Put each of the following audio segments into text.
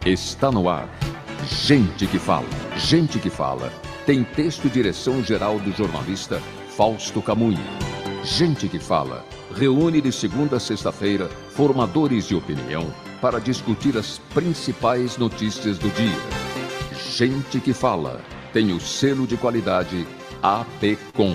Está no ar. Gente que fala. Gente que fala. Tem texto e direção geral do jornalista Fausto Camunha. Gente que fala. Reúne de segunda a sexta-feira formadores de opinião para discutir as principais notícias do dia. Gente que fala. Tem o selo de qualidade APCOM.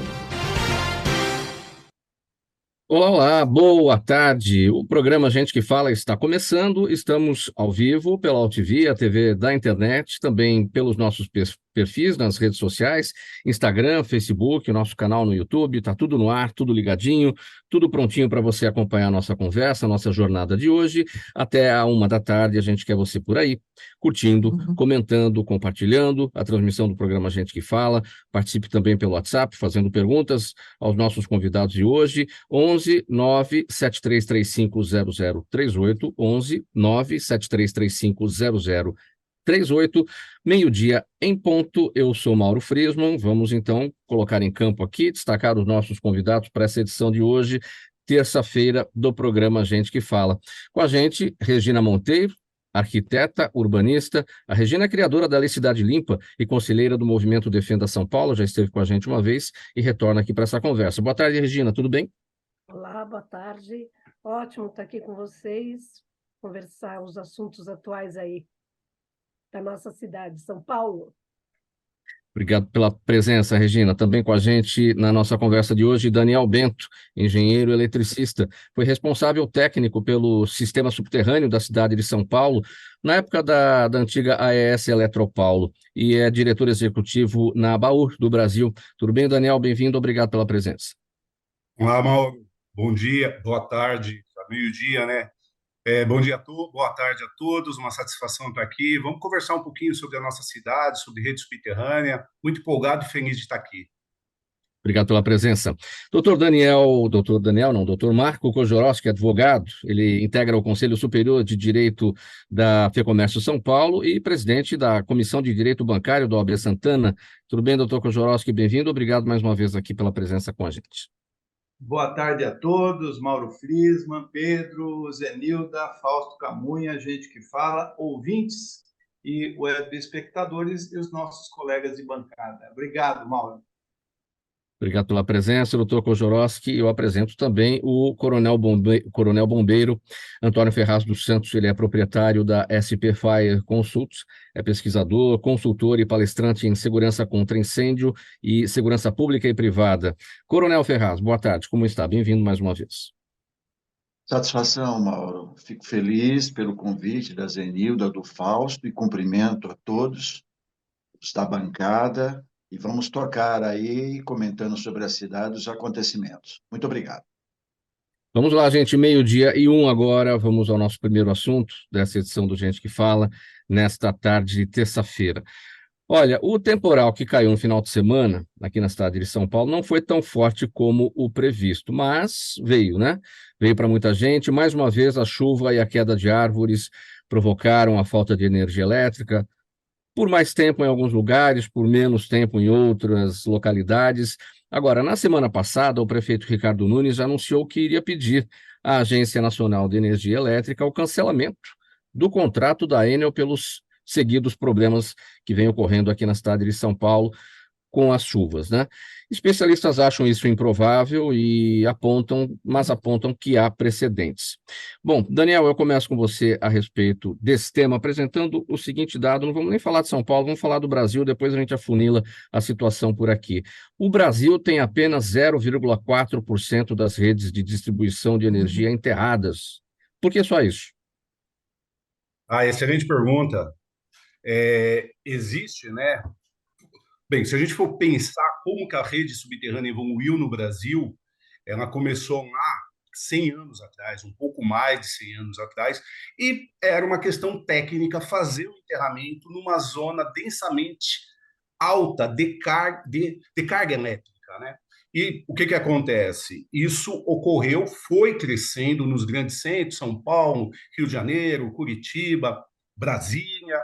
Olá, boa tarde. O programa Gente que Fala está começando. Estamos ao vivo pela UTV, a TV da internet, também pelos nossos perfis nas redes sociais, Instagram, Facebook, o nosso canal no YouTube. Está tudo no ar, tudo ligadinho, tudo prontinho para você acompanhar a nossa conversa, a nossa jornada de hoje. Até a 1 da tarde, a gente quer você por aí, curtindo, comentando, compartilhando a transmissão do programa Gente que Fala. Participe também pelo WhatsApp, fazendo perguntas aos nossos convidados de hoje. 11 97335 0038, 11 97335 0038, meio-dia em ponto. Eu sou Mauro Friesman. Vamos então colocar em campo aqui, destacar os nossos convidados para essa edição de hoje, terça-feira, do programa Gente que Fala. Com a gente, Regina Monteiro, arquiteta, urbanista. A Regina é criadora da Lei Cidade Limpa e conselheira do Movimento Defenda São Paulo, já esteve com a gente uma vez e retorna aqui para essa conversa. Boa tarde, Regina, tudo bem? Olá, boa tarde. Ótimo estar aqui com vocês, conversar os assuntos atuais aí da nossa cidade, São Paulo. Obrigado pela presença, Regina. Também com a gente na nossa conversa de hoje, Daniel Bento, engenheiro eletricista. Foi responsável técnico pelo sistema subterrâneo da cidade de São Paulo, na época da antiga AES Eletropaulo, e é diretor executivo na Baur do Brasil. Tudo bem, Daniel? Bem-vindo, obrigado pela presença. Olá, Mauro. Bom dia, boa tarde, meio-dia, né? Bom dia a todos, boa tarde a todos, uma satisfação estar aqui. Vamos conversar um pouquinho sobre a nossa cidade, sobre rede subterrânea. Muito empolgado e feliz de estar aqui. Obrigado pela presença. Doutor Marco Kojorowski, advogado, ele integra o Conselho Superior de Direito da FEComércio São Paulo e presidente da Comissão de Direito Bancário da OAB Santana. Tudo bem, doutor Kojorowski? Bem-vindo. Obrigado mais uma vez aqui pela presença com a gente. Boa tarde a todos, Mauro Friesman, Pedro, Zenilda, Fausto Camunha, gente que fala, ouvintes e web espectadores e os nossos colegas de bancada. Obrigado, Mauro. Obrigado pela presença, doutor Kojorowski. Eu apresento também o Coronel Bombeiro Antônio Ferraz dos Santos. Ele é proprietário da SP Fire Consults, é pesquisador, consultor e palestrante em segurança contra incêndio e segurança pública e privada. Coronel Ferraz, boa tarde, como está? Bem-vindo mais uma vez. Satisfação, Mauro. Fico feliz pelo convite da Zenilda, do Fausto, e cumprimento a todos da bancada. E vamos tocar aí, comentando sobre a cidade, os acontecimentos. Muito obrigado. Vamos lá, gente, 12:01 agora. Vamos ao nosso primeiro assunto dessa edição do Gente que Fala, nesta tarde de terça-feira. Olha, o temporal que caiu no final de semana, aqui na cidade de São Paulo, não foi tão forte como o previsto, mas veio, né? Veio para muita gente. Mais uma vez, a chuva e a queda de árvores provocaram a falta de energia elétrica, por mais tempo em alguns lugares, por menos tempo em outras localidades. Agora, na semana passada, o prefeito Ricardo Nunes anunciou que iria pedir à Agência Nacional de Energia Elétrica o cancelamento do contrato da Enel pelos seguidos problemas que vêm ocorrendo aqui na cidade de São Paulo com as chuvas, né? Especialistas acham isso improvável e apontam que há precedentes. Bom, Daniel, eu começo com você a respeito desse tema, apresentando o seguinte dado. Não vamos nem falar de São Paulo, vamos falar do Brasil, depois a gente afunila a situação por aqui. O Brasil tem apenas 0,4% das redes de distribuição de energia enterradas. Por que só isso? Excelente pergunta. Existe, né? Bem, se a gente for pensar como que a rede subterrânea evoluiu no Brasil, ela começou lá 100 anos atrás, um pouco mais de 100 anos atrás, e era uma questão técnica fazer o enterramento numa zona densamente alta de carga elétrica, né? E o que acontece? Isso ocorreu, foi crescendo nos grandes centros, São Paulo, Rio de Janeiro, Curitiba, Brasília,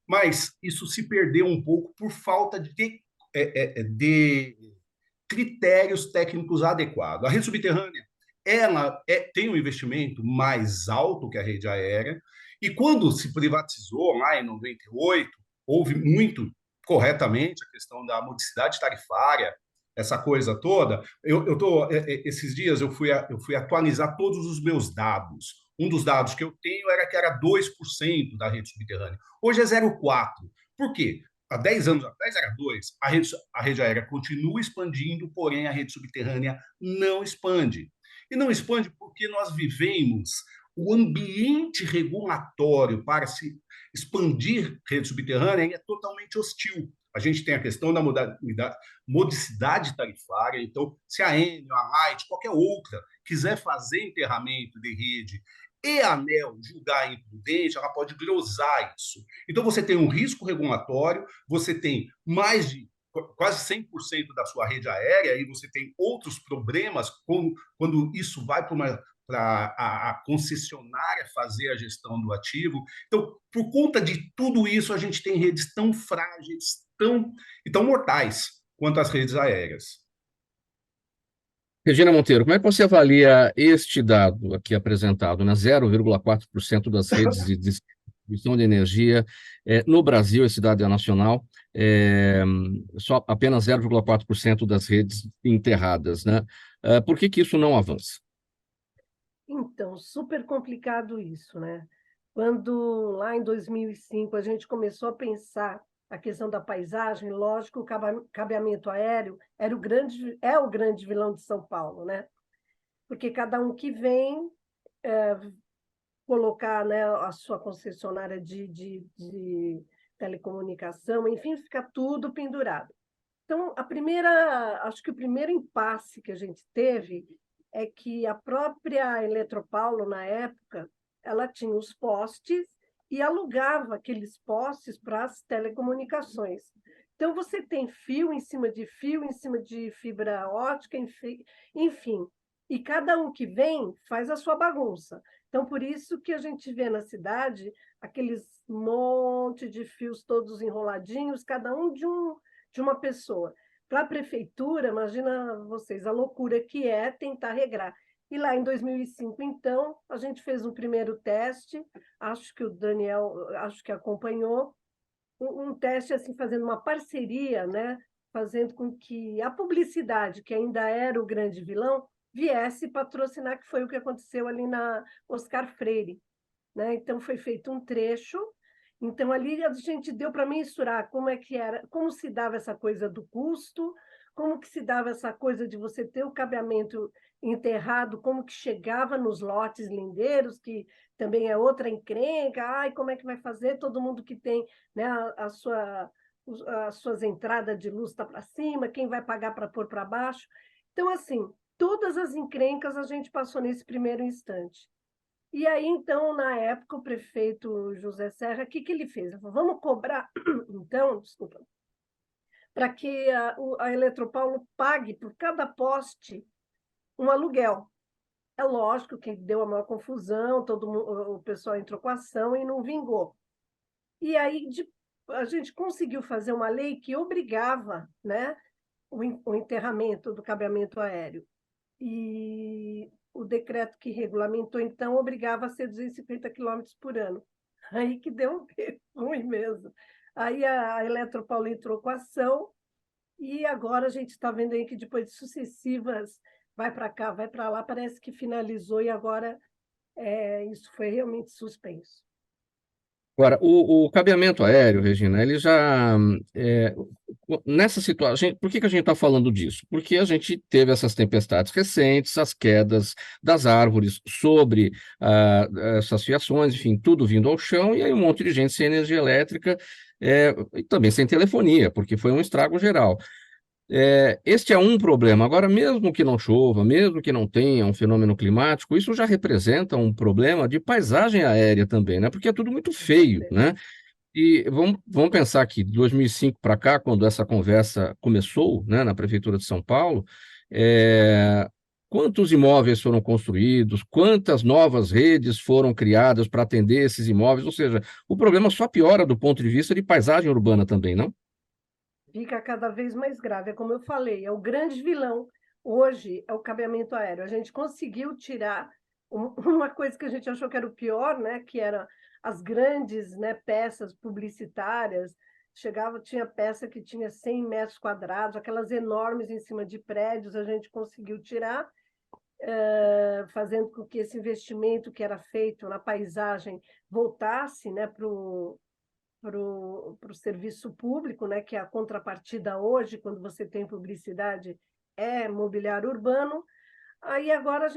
mas isso se perdeu um pouco por falta de critérios técnicos adequados. A rede subterrânea ela tem um investimento mais alto que a rede aérea, e quando se privatizou lá em 98, houve muito corretamente a questão da modicidade tarifária, essa coisa toda. Esses dias eu fui atualizar todos os meus dados. Um dos dados que eu tenho era que era 2% da rede subterrânea. Hoje é 0,4%. Por quê? Há 10 anos atrás era 2%. A rede aérea continua expandindo, porém a rede subterrânea não expande. E não expande porque nós vivemos o ambiente regulatório para se expandir rede subterrânea é totalmente hostil. A gente tem a questão da modicidade tarifária, então, se a Enel, a Light, qualquer outra, quiser fazer enterramento de rede e a ANEEL julgar imprudente, ela pode glosar isso. Então, você tem um risco regulatório, você tem mais de quase 100% da sua rede aérea, e você tem outros problemas quando isso vai para a concessionária fazer a gestão do ativo. Então, por conta de tudo isso, a gente tem redes tão frágeis, tão mortais quanto as redes aéreas. Regina Monteiro, como é que você avalia este dado aqui apresentado, né? 0,4% das redes de distribuição de energia no Brasil, esse dado é nacional, só apenas 0,4% das redes enterradas, né? Por que isso não avança? Então, super complicado isso, né? Quando lá em 2005 a gente começou a pensar a questão da paisagem, lógico, o cabeamento aéreo é o grande vilão de São Paulo, né? Porque cada um que vem colocar, né, a sua concessionária de telecomunicação, enfim, fica tudo pendurado. Então, acho que o primeiro impasse que a gente teve é que a própria Eletropaulo, na época, ela tinha os postes e alugava aqueles postes para as telecomunicações. Então, você tem fio em cima de fibra ótica, enfim. E cada um que vem faz a sua bagunça. Então, por isso que a gente vê na cidade aqueles monte de fios todos enroladinhos, cada um de uma pessoa. Para a prefeitura, imagina vocês, a loucura que é tentar regrar. E lá em 2005, então, a gente fez um primeiro teste, acho que o Daniel acompanhou, um teste assim, fazendo uma parceria, né? Fazendo com que a publicidade, que ainda era o grande vilão, viesse patrocinar, que foi o que aconteceu ali na Oscar Freire, né? Então, foi feito um trecho. Então, ali a gente deu para mensurar como é que era, como se dava essa coisa do custo, como que se dava essa coisa de você ter o cabeamento enterrado, como que chegava nos lotes lindeiros, que também é outra encrenca, ai, como é que vai fazer? Todo mundo que tem, né, as suas entradas de luz está para cima, quem vai pagar para pôr para baixo? Então, assim, todas as encrencas a gente passou nesse primeiro instante. E aí, então, na época, o prefeito José Serra, o que ele fez? Ele falou, vamos cobrar, então, desculpa, para que a Eletropaulo pague por cada poste um aluguel. É lógico que deu a maior confusão, o pessoal entrou com ação e não vingou. E aí a gente conseguiu fazer uma lei que obrigava, né, o enterramento do cabeamento aéreo. E o decreto que regulamentou, então, obrigava a ser 250 km por ano. Aí que deu ruim mesmo. Aí a Eletropaulo entrou com ação e agora a gente está vendo aí que depois de sucessivas, vai para cá, vai para lá, parece que finalizou e agora isso foi realmente suspenso. Agora, o cabeamento aéreo, Regina, ele já. Nessa situação, por que a gente está falando disso? Porque a gente teve essas tempestades recentes, as quedas das árvores sobre essas fiações, enfim, tudo vindo ao chão, e aí um monte de gente sem energia elétrica e também sem telefonia, porque foi um estrago geral. Este é um problema. Agora, mesmo que não chova, mesmo que não tenha um fenômeno climático, isso já representa um problema de paisagem aérea também, né? Porque é tudo muito feio, né? E vamos pensar que de 2005 para cá, quando essa conversa começou, né, na Prefeitura de São Paulo, quantos imóveis foram construídos, quantas novas redes foram criadas para atender esses imóveis? Ou seja, o problema só piora do ponto de vista de paisagem urbana também, não? Fica cada vez mais grave. É como eu falei, é o grande vilão. hoje é o cabeamento aéreo. A gente conseguiu tirar uma coisa que a gente achou que era o pior, né? Que era as grandes, né, peças publicitárias. Tinha peça que tinha 100 metros quadrados, aquelas enormes em cima de prédios, a gente conseguiu tirar, fazendo com que esse investimento que era feito na paisagem voltasse, né, para o serviço público, né, que é a contrapartida hoje, quando você tem publicidade, é mobiliário urbano. Aí agora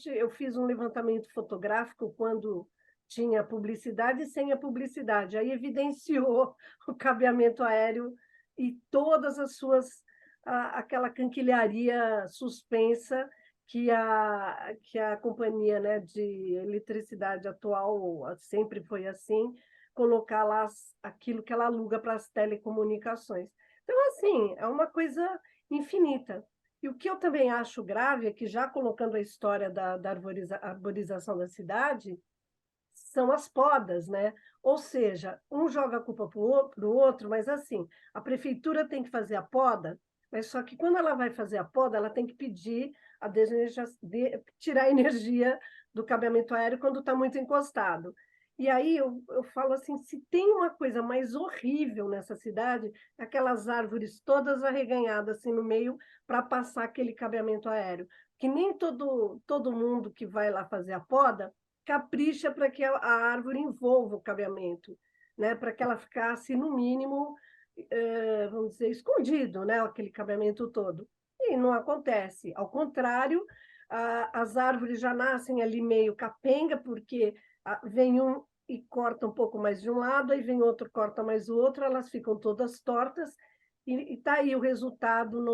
eu fiz um levantamento fotográfico quando tinha publicidade e sem a publicidade. Aí evidenciou o cabeamento aéreo e todas as aquela canquilharia suspensa que a companhia, né, de eletricidade atual sempre foi assim, colocar lá aquilo que ela aluga para as telecomunicações. Então, assim, é uma coisa infinita. E o que eu também acho grave é que, já colocando a história da arborização da cidade, são as podas, né? Ou seja, um joga a culpa para o outro, mas assim, a prefeitura tem que fazer a poda, mas só que quando ela vai fazer a poda, ela tem que pedir tirar a energia do cabeamento aéreo quando está muito encostado. E aí eu falo assim, se tem uma coisa mais horrível nessa cidade, aquelas árvores todas arreganhadas assim no meio para passar aquele cabeamento aéreo. Que nem todo mundo que vai lá fazer a poda capricha para que a árvore envolva o cabeamento, né? Para que ela ficasse, no mínimo, vamos dizer, escondido, né? Aquele cabeamento todo. E não acontece. Ao contrário, as árvores já nascem ali meio capenga, porque vem um e corta um pouco mais de um lado, aí vem outro, corta mais o outro, elas ficam todas tortas, e está aí o resultado,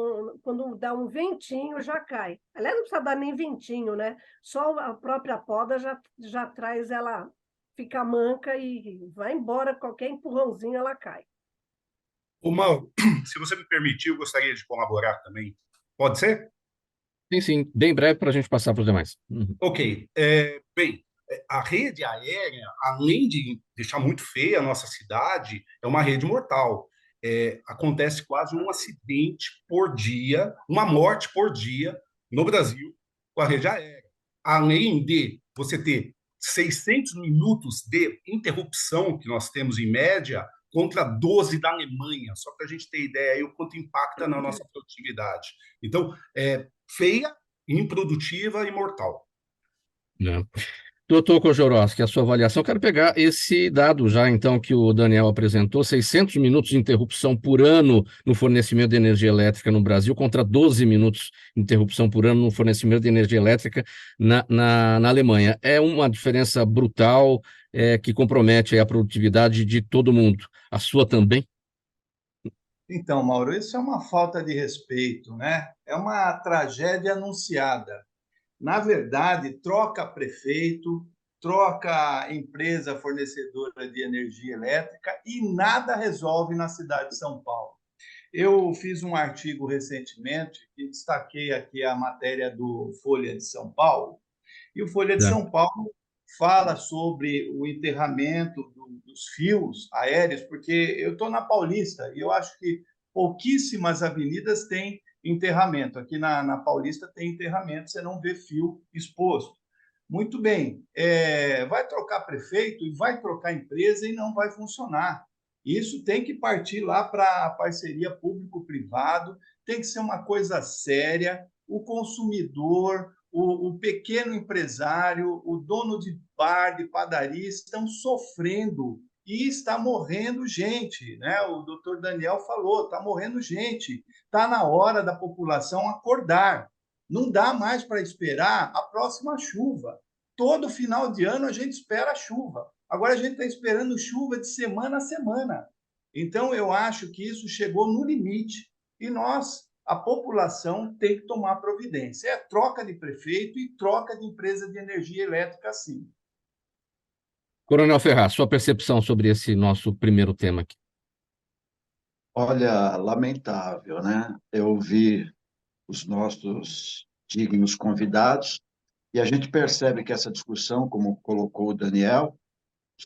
quando dá um ventinho, já cai. Aliás, não precisa dar nem ventinho, né? Só a própria poda já traz ela, fica manca e vai embora, qualquer empurrãozinho ela cai. Ô, Mauro, se você me permitir, eu gostaria de colaborar também. Pode ser? Sim, sim, bem breve para a gente passar para os demais. Uhum. Ok. Bem, a rede aérea, além de deixar muito feia a nossa cidade, é uma rede mortal. Acontece quase um acidente por dia, uma morte por dia no Brasil com a rede aérea. Além de você ter 600 minutos de interrupção que nós temos em média contra 12 da Alemanha, só para a gente ter ideia aí o quanto impacta na nossa produtividade. Então, feia, improdutiva e mortal. Né? Doutor Kojorowski, a sua avaliação, quero pegar esse dado já, então, que o Daniel apresentou, 600 minutos de interrupção por ano no fornecimento de energia elétrica no Brasil, contra 12 minutos de interrupção por ano no fornecimento de energia elétrica na Alemanha. É uma diferença brutal, que compromete a produtividade de todo mundo. A sua também? Então, Mauro, isso é uma falta de respeito, né? É uma tragédia anunciada. Na verdade, troca prefeito, troca empresa fornecedora de energia elétrica e nada resolve na cidade de São Paulo. Eu fiz um artigo recentemente que destaquei aqui a matéria do Folha de São Paulo, e o Folha de São Paulo fala sobre o enterramento dos fios aéreos, porque eu estou na Paulista e eu acho que pouquíssimas avenidas têm enterramento. Aqui na Paulista tem enterramento, você não vê fio exposto. Muito bem, vai trocar prefeito e vai trocar empresa e não vai funcionar. Isso tem que partir lá para a parceria público-privado, tem que ser uma coisa séria. O consumidor, o pequeno empresário, o dono de bar, de padaria, estão sofrendo e está morrendo gente, né? O doutor Daniel falou, está morrendo gente. Está na hora da população acordar. Não dá mais para esperar a próxima chuva. Todo final de ano a gente espera a chuva. Agora a gente está esperando chuva de semana a semana. Então eu acho que isso chegou no limite e nós, a população, tem que tomar providência. É troca de prefeito e troca de empresa de energia elétrica, sim. Coronel Ferraz, sua percepção sobre esse nosso primeiro tema aqui. Olha, lamentável, né? Eu ouvi os nossos dignos convidados e a gente percebe que essa discussão, como colocou o Daniel,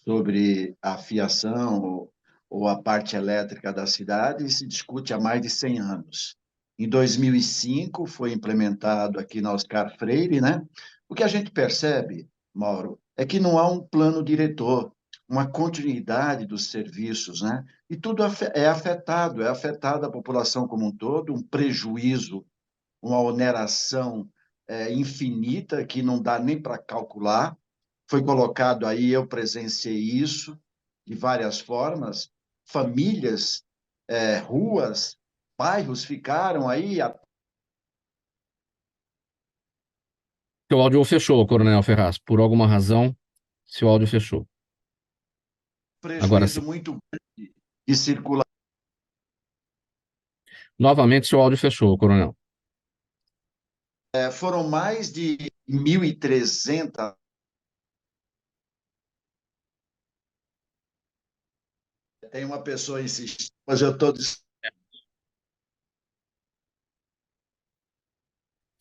sobre a fiação ou a parte elétrica da cidade, se discute há mais de 100 anos. Em 2005 foi implementado aqui na Oscar Freire, né? O que a gente percebe, Mauro, é que não há um plano diretor, uma continuidade dos serviços, né? E tudo é afetada a população como um todo, um prejuízo, uma oneração infinita que não dá nem para calcular. Foi colocado aí, eu presenciei isso de várias formas, famílias, ruas, bairros ficaram aí a Seu áudio fechou, Coronel Ferraz. Por alguma razão, seu áudio fechou. Agora prejuízo sim. muito grande de circulação. Novamente, seu áudio fechou, Coronel. Foram mais de 1.300. Tem uma pessoa insistindo, mas eu estou. O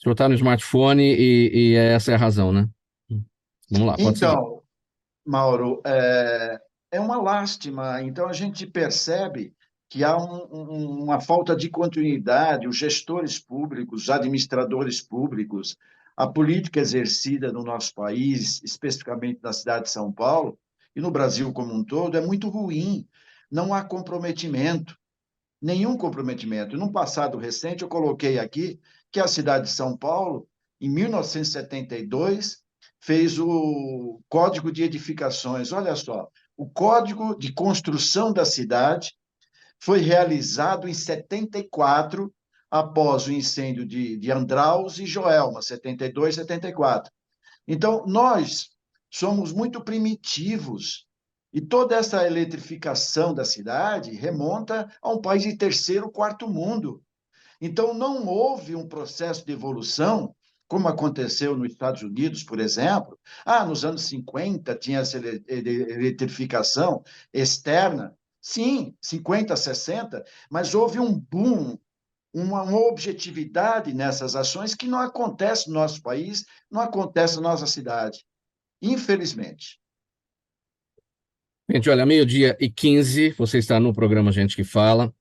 senhor está no smartphone e essa é a razão, né? Vamos lá, pode seguir. Então, Mauro, é uma lástima. Então, a gente percebe que há uma falta de continuidade, os gestores públicos, os administradores públicos, a política exercida no nosso país, especificamente na cidade de São Paulo, e no Brasil como um todo, é muito ruim. Não há comprometimento, nenhum comprometimento. Num passado recente, eu coloquei aqui que a cidade de São Paulo, em 1972, fez o Código de Edificações. Olha só, o Código de Construção da cidade foi realizado em 74, após o incêndio de Andraus e Joelma, 72, 74. Então, nós somos muito primitivos e toda essa eletrificação da cidade remonta a um país de terceiro, quarto mundo. Então, não houve um processo de evolução, como aconteceu nos Estados Unidos, por exemplo. Nos anos 50 tinha essa eletrificação externa. Sim, 50, 60, mas houve um boom, uma objetividade nessas ações que não acontece no nosso país, não acontece na nossa cidade, infelizmente. Gente, olha, 12h15, você está no programa Gente que Fala,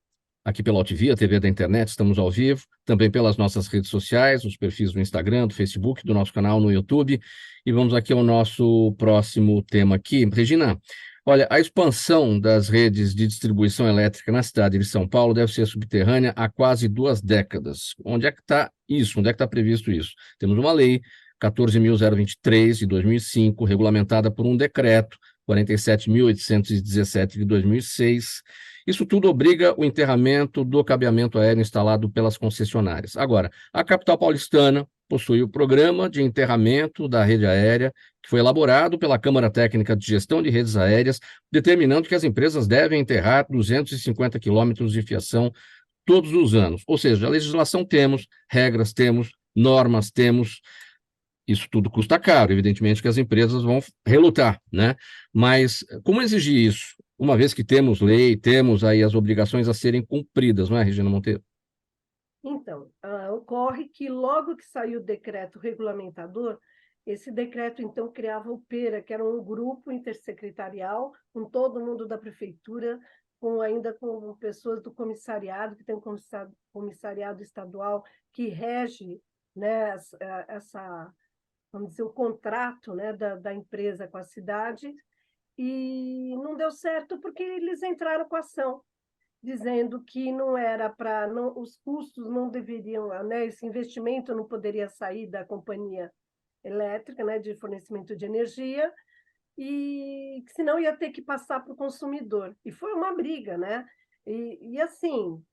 aqui pela UTV, a TV da internet, estamos ao vivo, também pelas nossas redes sociais, os perfis do Instagram, do Facebook, do nosso canal no YouTube. E vamos aqui ao nosso próximo tema aqui. Regina, olha, a expansão das redes de distribuição elétrica na cidade de São Paulo deve ser subterrânea há quase 2 décadas. Onde é que está isso? Onde é que está previsto isso? Temos uma lei, 14.023, de 2005, regulamentada por um decreto, 47.817 de 2006. Isso tudo obriga o enterramento do cabeamento aéreo instalado pelas concessionárias. Agora, a capital paulistana possui o programa de enterramento da rede aérea, que foi elaborado pela Câmara Técnica de Gestão de Redes Aéreas, determinando que as empresas devem enterrar 250 quilômetros de fiação todos os anos. Ou seja, a legislação temos, regras temos, normas temos. Isso tudo custa caro, evidentemente que as empresas vão relutar, né? Mas como exigir isso? Uma vez que temos lei, temos aí as obrigações a serem cumpridas, não é, Regina Monteiro? Então, ocorre que logo que saiu o decreto regulamentador, esse decreto, então, criava o PERA, que era um grupo intersecretarial, com todo mundo da prefeitura, ainda com pessoas do comissariado, que tem um comissariado estadual que rege, né, vamos dizer, o contrato, né, da empresa com a cidade, e não deu certo porque eles entraram com a ação, dizendo que não era para, os custos não deveriam, né, esse investimento não poderia sair da companhia elétrica, né, de fornecimento de energia, e que senão ia ter que passar para o consumidor. E foi uma briga, né? E assim,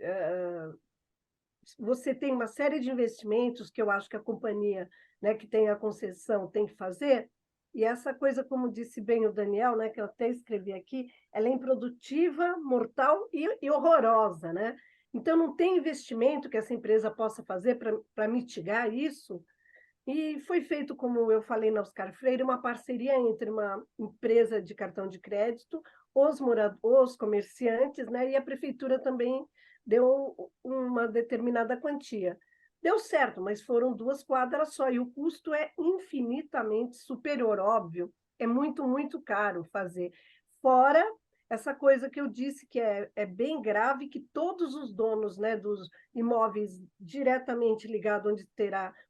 você tem uma série de investimentos que eu acho que a companhia, né, que tem a concessão tem que fazer, e essa coisa, como disse bem o Daniel, né, que eu até escrevi aqui, ela é improdutiva, mortal e horrorosa, né? Então, não tem investimento que essa empresa possa fazer para mitigar isso. E foi feito, como eu falei na Oscar Freire, uma parceria entre uma empresa de cartão de crédito, os comerciantes, né, e a prefeitura também deu uma determinada quantia. Deu certo, mas foram 2 quadras só, e o custo é infinitamente superior, óbvio, é muito, muito caro fazer. Fora essa coisa que eu disse que é bem grave, que todos os donos, né, dos imóveis diretamente ligados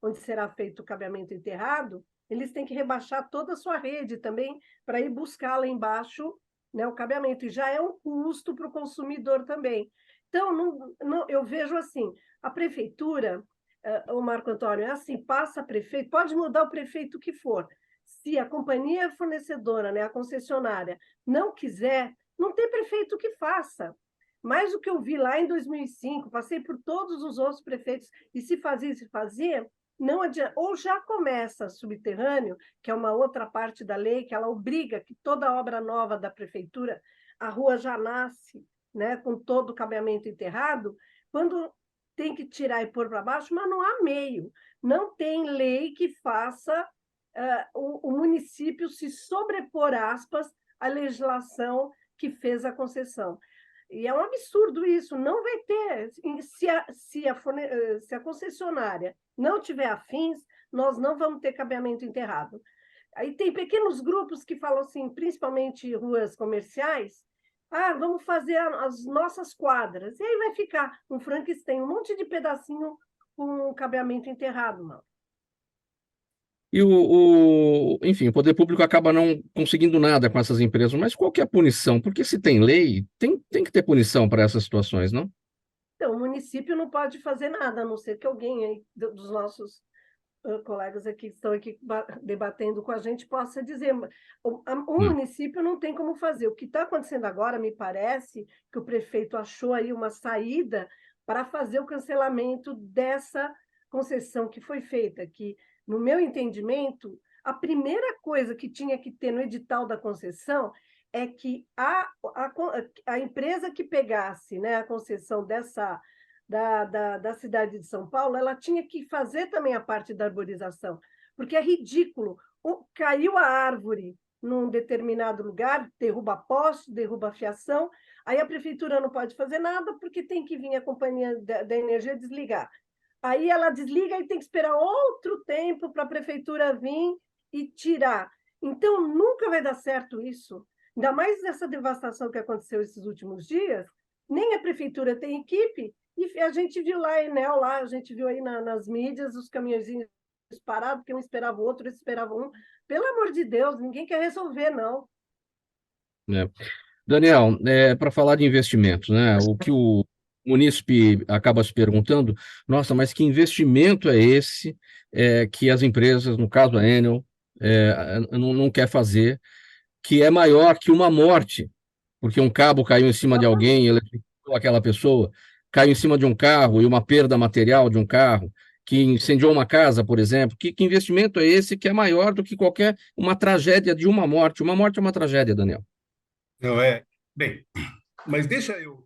onde será feito o cabeamento enterrado, eles têm que rebaixar toda a sua rede também para ir buscar lá embaixo, né, o cabeamento. E já é um custo para o consumidor também. Então, eu vejo assim, a prefeitura, o Marco Antônio, é assim, passa prefeito, pode mudar o prefeito que for. Se a companhia fornecedora, né, a concessionária, não quiser, não tem prefeito que faça. Mas o que eu vi lá em 2005, passei por todos os outros prefeitos, e se fazia, não adianta. Ou já começa subterrâneo, que é uma outra parte da lei, que ela obriga que toda obra nova da prefeitura, a rua já nasce, né, com todo o cabeamento enterrado, quando tem que tirar e pôr para baixo, mas não há meio. Não tem lei que faça o município se sobrepor, aspas, à legislação que fez a concessão. E é um absurdo isso, não vai ter. Se a concessionária não tiver afins, nós não vamos ter cabeamento enterrado. Aí tem pequenos grupos que falam assim, principalmente ruas comerciais, vamos fazer as nossas quadras. E aí vai ficar um Frankenstein, um monte de pedacinho com cabeamento enterrado, mano. E enfim, o poder público acaba não conseguindo nada com essas empresas, mas qual que é a punição? Porque se tem lei, tem que ter punição para essas situações, não? Então, o município não pode fazer nada, a não ser que alguém aí, dos nossos colegas aqui que estão aqui debatendo com a gente possa dizer. O município não tem como fazer. O que está acontecendo agora, me parece, que o prefeito achou aí uma saída para fazer o cancelamento dessa concessão que foi feita, que, no meu entendimento, a primeira coisa que tinha que ter no edital da concessão é que a empresa que pegasse, né, a concessão da cidade de São Paulo, ela tinha que fazer também a parte da arborização, porque é ridículo. Caiu a árvore num determinado lugar, derruba poste, derruba fiação, aí a prefeitura não pode fazer nada porque tem que vir a companhia da energia desligar. Aí ela desliga e tem que esperar outro tempo para a prefeitura vir e tirar. Então, nunca vai dar certo isso. Ainda mais nessa devastação que aconteceu esses últimos dias, nem a prefeitura tem equipe, e a gente viu lá, Enel, a gente viu aí nas mídias os caminhõezinhos parados, porque um esperava o outro, outro esperava um. Pelo amor de Deus, ninguém quer resolver, não. Daniel, para falar de investimentos, né? O que o munícipe acaba se perguntando, nossa, mas que investimento é esse que as empresas, no caso a Enel, não quer fazer, que é maior que uma morte, porque um cabo caiu em cima de alguém, eletrocutou aquela pessoa, caiu em cima de um carro e uma perda material de um carro, que incendiou uma casa, por exemplo. Que investimento é esse que é maior do que uma tragédia de uma morte? Uma morte é uma tragédia, Daniel. Não é? Bem, mas deixa eu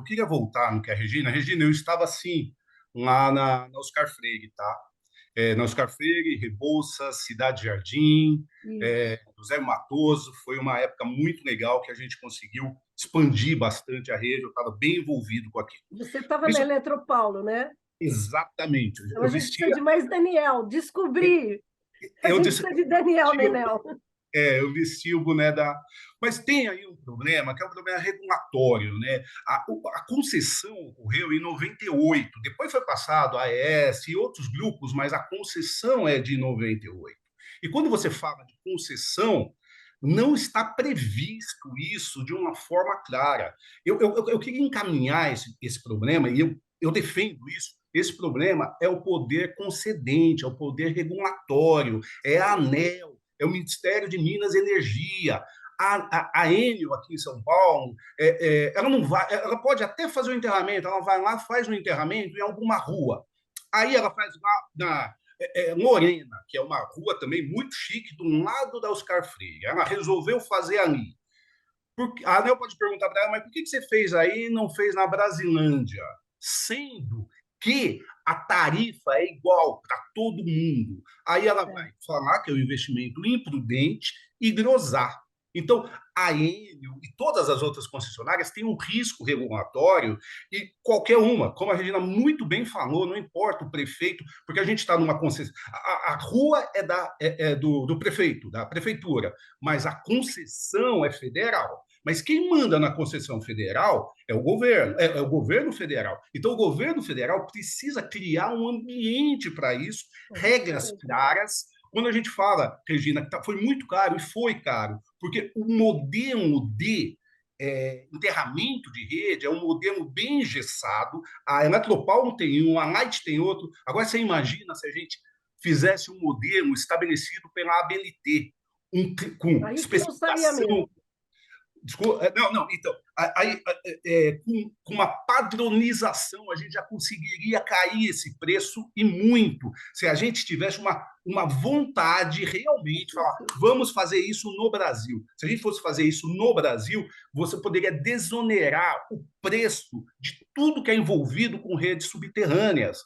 queria voltar no que a Regina, eu estava assim lá na Oscar Freire, tá? Na Oscar Freire, Rebouças, Cidade Jardim, José Matoso, foi uma época muito legal que a gente conseguiu expandir bastante a rede, eu estava bem envolvido com aquilo. Você estava na Eletropaulo, né? Exatamente. Então, a gente precisa de mais Daniel, descobrir. A gente precisa de Daniel, Nenel. Eu vesti o boné da... Mas tem aí um problema, que é um problema regulatório, né? A concessão ocorreu em 98, depois foi passado a AES e outros grupos, mas a concessão é de 98. E quando você fala de concessão, não está previsto isso de uma forma clara. Eu queria encaminhar esse problema, e eu defendo isso. Esse problema é o poder concedente, é o poder regulatório, é a ANEEL, é o Ministério de Minas e Energia. A Enel aqui em São Paulo, ela não vai, ela pode até fazer o enterramento, ela vai lá, faz o enterramento em alguma rua. Aí ela faz lá na Lorena, que é uma rua também muito chique, de um lado da Oscar Freire. Ela resolveu fazer ali. A Anel pode perguntar para ela, mas por que você fez aí e não fez na Brasilândia? Sendo que a tarifa é igual para todo mundo. Aí ela vai falar que é um investimento imprudente e grosar. Então, a Enel e todas as outras concessionárias têm um risco regulatório e qualquer uma, como a Regina muito bem falou, não importa o prefeito, porque a gente está numa concessão. A rua é do prefeito, da prefeitura, mas a concessão é federal. Mas quem manda na concessão federal é o governo federal. Então, o governo federal precisa criar um ambiente para isso, regras claras. Quando a gente fala, Regina, que foi muito caro, e foi caro, porque o modelo de enterramento de rede é um modelo bem engessado, a Eletropaulo tem um, a Light tem outro. Agora, você imagina se a gente fizesse um modelo estabelecido pela ABNT, com especificação... Desculpa, não, então, com uma padronização, a gente já conseguiria cair esse preço e muito, se a gente tivesse uma vontade realmente de falar, vamos fazer isso no Brasil. Se a gente fosse fazer isso no Brasil, você poderia desonerar o preço de tudo que é envolvido com redes subterrâneas.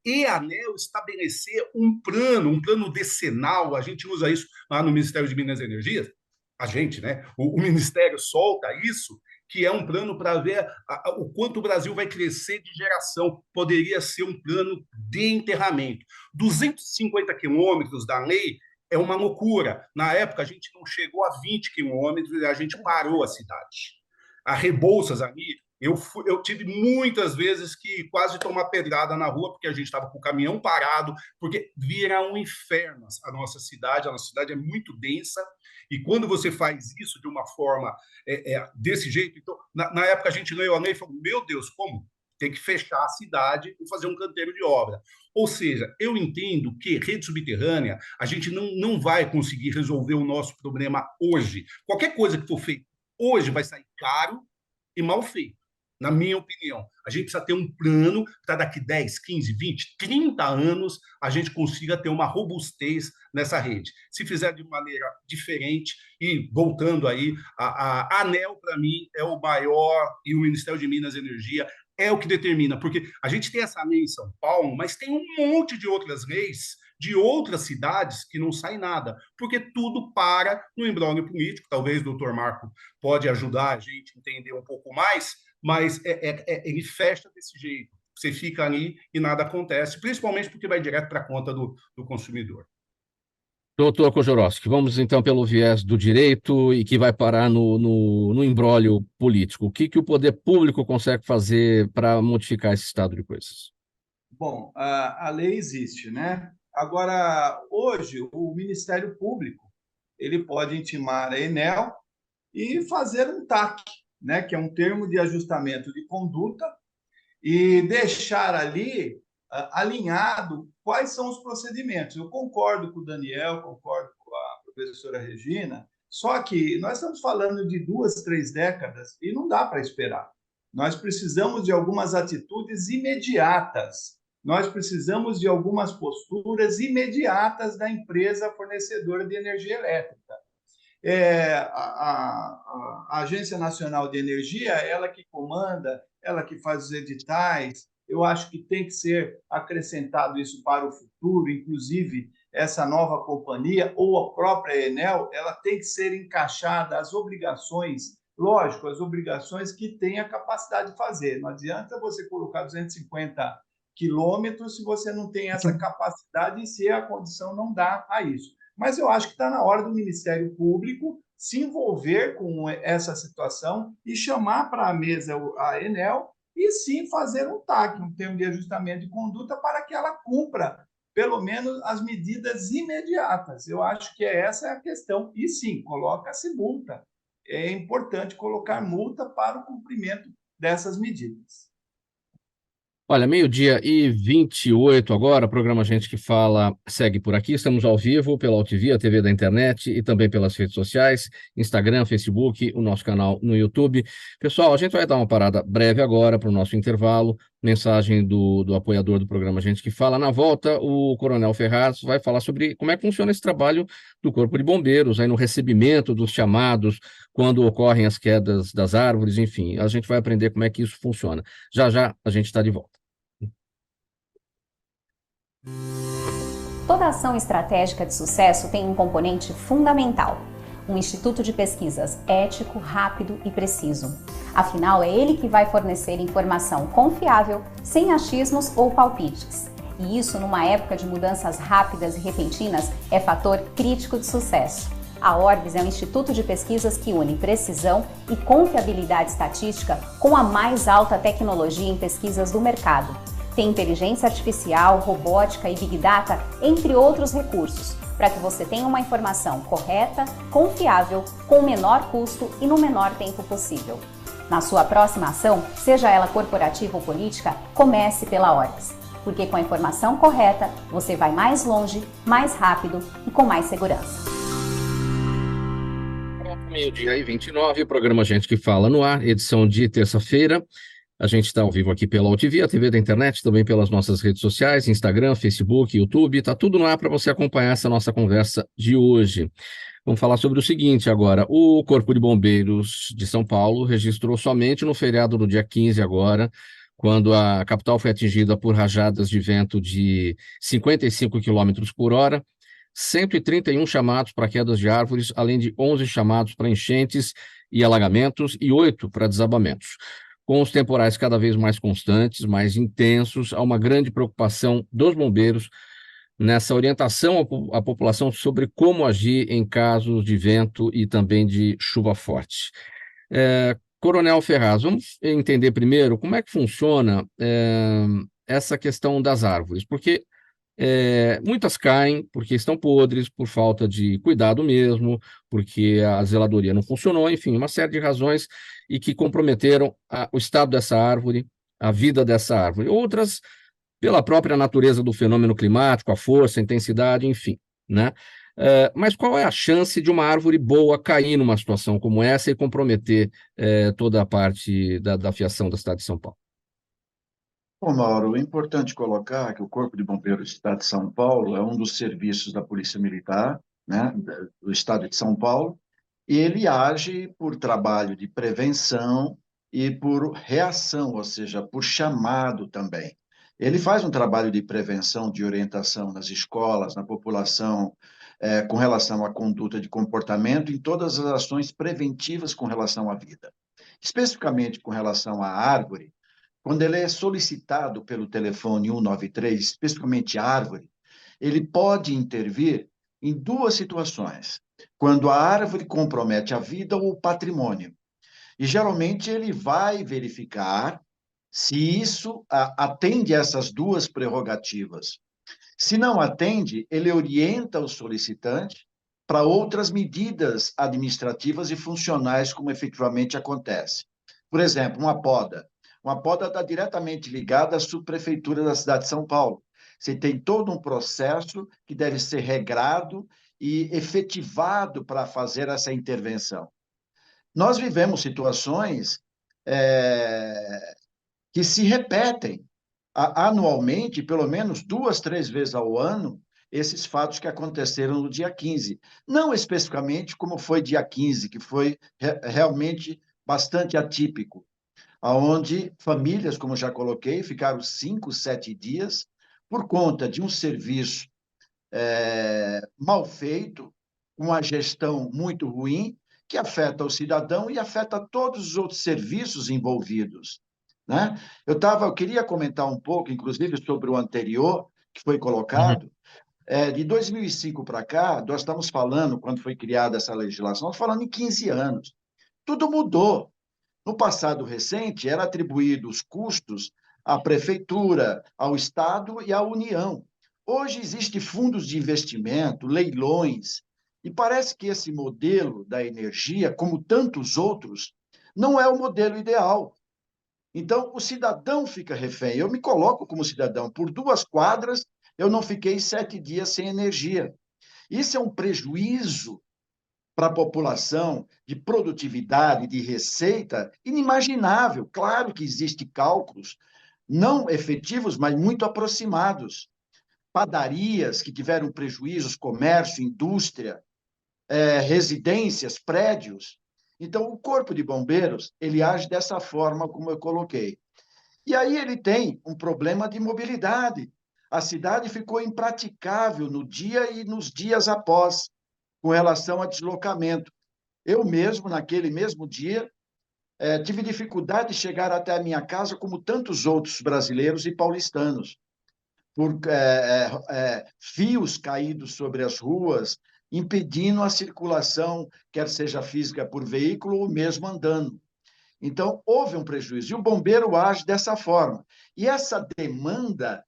E a ANEEL estabelecer um plano decenal, a gente usa isso lá no Ministério de Minas e Energia, a gente, né? O Ministério solta isso, que é um plano para ver o quanto o Brasil vai crescer de geração. Poderia ser um plano de enterramento. 250 quilômetros da lei é uma loucura. Na época, a gente não chegou a 20 quilômetros e a gente parou a cidade. A Rebouças ali, eu tive muitas vezes que quase tomar pedrada na rua, porque a gente estava com o caminhão parado, porque vira um inferno a nossa cidade é muito densa, e quando você faz isso de uma forma desse jeito, então, na época a gente leu a lei e falou, meu Deus, como? Tem que fechar a cidade e fazer um canteiro de obra. Ou seja, eu entendo que rede subterrânea, a gente não vai conseguir resolver o nosso problema hoje. Qualquer coisa que for feita hoje vai sair caro e mal feito. Na minha opinião, a gente precisa ter um plano para daqui 10, 15, 20, 30 anos a gente consiga ter uma robustez nessa rede. Se fizer de maneira diferente, e voltando aí, a ANEEL, para mim, é o maior, e o Ministério de Minas e Energia é o que determina, porque a gente tem essa lei em São Paulo, mas tem um monte de outras leis de outras cidades que não sai nada, porque tudo para no imbróglio político. Talvez o doutor Marco pode ajudar a gente a entender um pouco mais, mas ele fecha desse jeito. Você fica ali e nada acontece, principalmente porque vai direto para a conta do consumidor. Doutor Kožorovský, vamos então pelo viés do direito e que vai parar no imbróglio político. O que o poder público consegue fazer para modificar esse estado de coisas? Bom, a lei existe, né? Agora, hoje, o Ministério Público ele pode intimar a Enel e fazer um TAC, né, que é um termo de ajustamento de conduta, e deixar ali alinhado quais são os procedimentos. Eu concordo com o Daniel, concordo com a professora Regina, só que nós estamos falando de 2, 3 décadas e não dá para esperar. Nós precisamos de algumas atitudes imediatas. Nós precisamos de algumas posturas imediatas da empresa fornecedora de energia elétrica. A Agência Nacional de Energia, ela que comanda, ela que faz os editais. Eu acho que tem que ser acrescentado isso para o futuro, inclusive essa nova companhia ou a própria Enel, ela tem que ser encaixada às obrigações, lógico, as obrigações que tem a capacidade de fazer. Não adianta você colocar 250 quilômetros se você não tem essa capacidade e se a condição não dá a isso. Mas eu acho que está na hora do Ministério Público se envolver com essa situação e chamar para a mesa a Enel e sim fazer um TAC, um termo de ajustamento de conduta, para que ela cumpra, pelo menos, as medidas imediatas. Eu acho que essa é a questão. E sim, coloca-se multa. É importante colocar multa para o cumprimento dessas medidas. Olha, 12h28 agora, o programa Gente que Fala segue por aqui. Estamos ao vivo pela UTV, a TV da internet, e também pelas redes sociais, Instagram, Facebook, o nosso canal no YouTube. Pessoal, a gente vai dar uma parada breve agora para o nosso intervalo. Mensagem do apoiador do programa Gente que Fala. Na volta, o Coronel Ferraz vai falar sobre como é que funciona esse trabalho do Corpo de Bombeiros, aí no recebimento dos chamados, quando ocorrem as quedas das árvores, enfim. A gente vai aprender como é que isso funciona. Já já a gente está de volta. Toda ação estratégica de sucesso tem um componente fundamental: um instituto de pesquisas ético, rápido e preciso. Afinal, é ele que vai fornecer informação confiável, sem achismos ou palpites. E isso, numa época de mudanças rápidas e repentinas, é fator crítico de sucesso. A Orbis é um instituto de pesquisas que une precisão e confiabilidade estatística com a mais alta tecnologia em pesquisas do mercado. Tem inteligência artificial, robótica e Big Data, entre outros recursos, para que você tenha uma informação correta, confiável, com o menor custo e no menor tempo possível. Na sua próxima ação, seja ela corporativa ou política, comece pela Orbis, porque com a informação correta, você vai mais longe, mais rápido e com mais segurança. Meio-dia e 29, programa Gente que Fala no ar, edição de terça-feira. A gente está ao vivo aqui pela UTV, a TV da internet, também pelas nossas redes sociais, Instagram, Facebook, YouTube, está tudo no ar para você acompanhar essa nossa conversa de hoje. Vamos falar sobre o seguinte agora, o Corpo de Bombeiros de São Paulo registrou somente no feriado do dia 15 agora, quando a capital foi atingida por rajadas de vento de 55 km por hora, 131 chamados para quedas de árvores, além de 11 chamados para enchentes e alagamentos e 8 para desabamentos. Com os temporais cada vez mais constantes, mais intensos, há uma grande preocupação dos bombeiros nessa orientação à população sobre como agir em casos de vento e também de chuva forte. Coronel Ferraz, vamos entender primeiro como é que funciona essa questão das árvores, porque muitas caem porque estão podres, por falta de cuidado mesmo, porque a zeladoria não funcionou, enfim, uma série de razões e que comprometeram o estado dessa árvore, a vida dessa árvore. Outras, pela própria natureza do fenômeno climático, a força, a intensidade, enfim, né? Mas qual é a chance de uma árvore boa cair numa situação como essa e comprometer toda a parte da fiação da cidade de São Paulo? Bom, Mauro, é importante colocar que o Corpo de Bombeiros do Estado de São Paulo é um dos serviços da Polícia Militar, né, do Estado de São Paulo, e ele age por trabalho de prevenção e por reação, ou seja, por chamado também. Ele faz um trabalho de prevenção, de orientação nas escolas, na população, com relação à conduta de comportamento, em todas as ações preventivas com relação à vida. Especificamente com relação à árvore, quando ele é solicitado pelo telefone 193, especificamente árvore, ele pode intervir em duas situações. Quando a árvore compromete a vida ou o patrimônio. E, geralmente, ele vai verificar se isso atende a essas duas prerrogativas. Se não atende, ele orienta o solicitante para outras medidas administrativas e funcionais, como efetivamente acontece. Por exemplo, uma poda. Uma poda está diretamente ligada à subprefeitura da cidade de São Paulo. Você tem todo um processo que deve ser regrado e efetivado para fazer essa intervenção. Nós vivemos situações que se repetem anualmente, pelo menos 2, 3 vezes ao ano, esses fatos que aconteceram no dia 15. Não especificamente como foi dia 15, que foi realmente bastante atípico, onde famílias, como já coloquei, ficaram 5, 7 dias por conta de um serviço mal feito, uma gestão muito ruim, que afeta o cidadão e afeta todos os outros serviços envolvidos, né? Eu queria comentar um pouco, inclusive, sobre o anterior, que foi colocado. De 2005 para cá, nós estamos falando, quando foi criada essa legislação, nós falando em 15 anos. Tudo mudou. No passado recente, era atribuído os custos à prefeitura, ao Estado e à União. Hoje existem fundos de investimento, leilões, e parece que esse modelo da energia, como tantos outros, não é o modelo ideal. Então, o cidadão fica refém. Eu me coloco como cidadão. Por 2 quadras, eu não fiquei 7 dias sem energia. Isso é um prejuízo para a população de produtividade, de receita, inimaginável. Claro que existem cálculos não efetivos, mas muito aproximados. Padarias que tiveram prejuízos, comércio, indústria, residências, prédios. Então, o Corpo de Bombeiros, ele age dessa forma como eu coloquei. E aí ele tem um problema de mobilidade. A cidade ficou impraticável no dia e nos dias após, com relação a deslocamento. Eu mesmo, naquele mesmo dia, tive dificuldade de chegar até a minha casa, como tantos outros brasileiros e paulistanos, por fios caídos sobre as ruas, impedindo a circulação, quer seja física por veículo ou mesmo andando. Então, houve um prejuízo. E o bombeiro age dessa forma. E essa demanda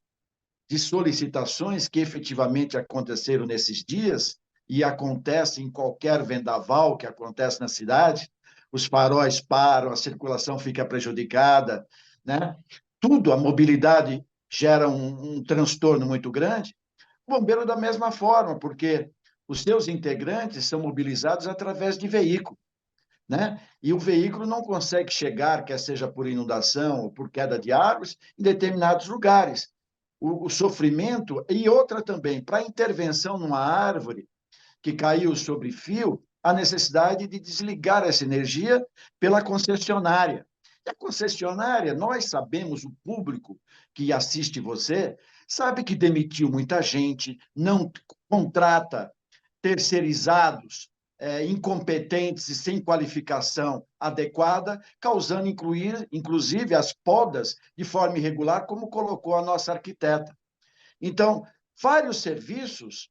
de solicitações que efetivamente aconteceram nesses dias, e acontece em qualquer vendaval que acontece na cidade, os faróis param, a circulação fica prejudicada, né? Tudo, a mobilidade gera um transtorno muito grande. O bombeiro da mesma forma, porque os seus integrantes são mobilizados através de veículo, né? E o veículo não consegue chegar, quer seja por inundação ou por queda de árvores, em determinados lugares. O sofrimento, e outra também, para intervenção numa árvore que caiu sobre fio, a necessidade de desligar essa energia pela concessionária. E a concessionária, nós sabemos, o público que assiste você, sabe que demitiu muita gente, não contrata terceirizados, incompetentes e sem qualificação adequada, causando, inclusive, as podas de forma irregular, como colocou a nossa arquiteta. Então, vários serviços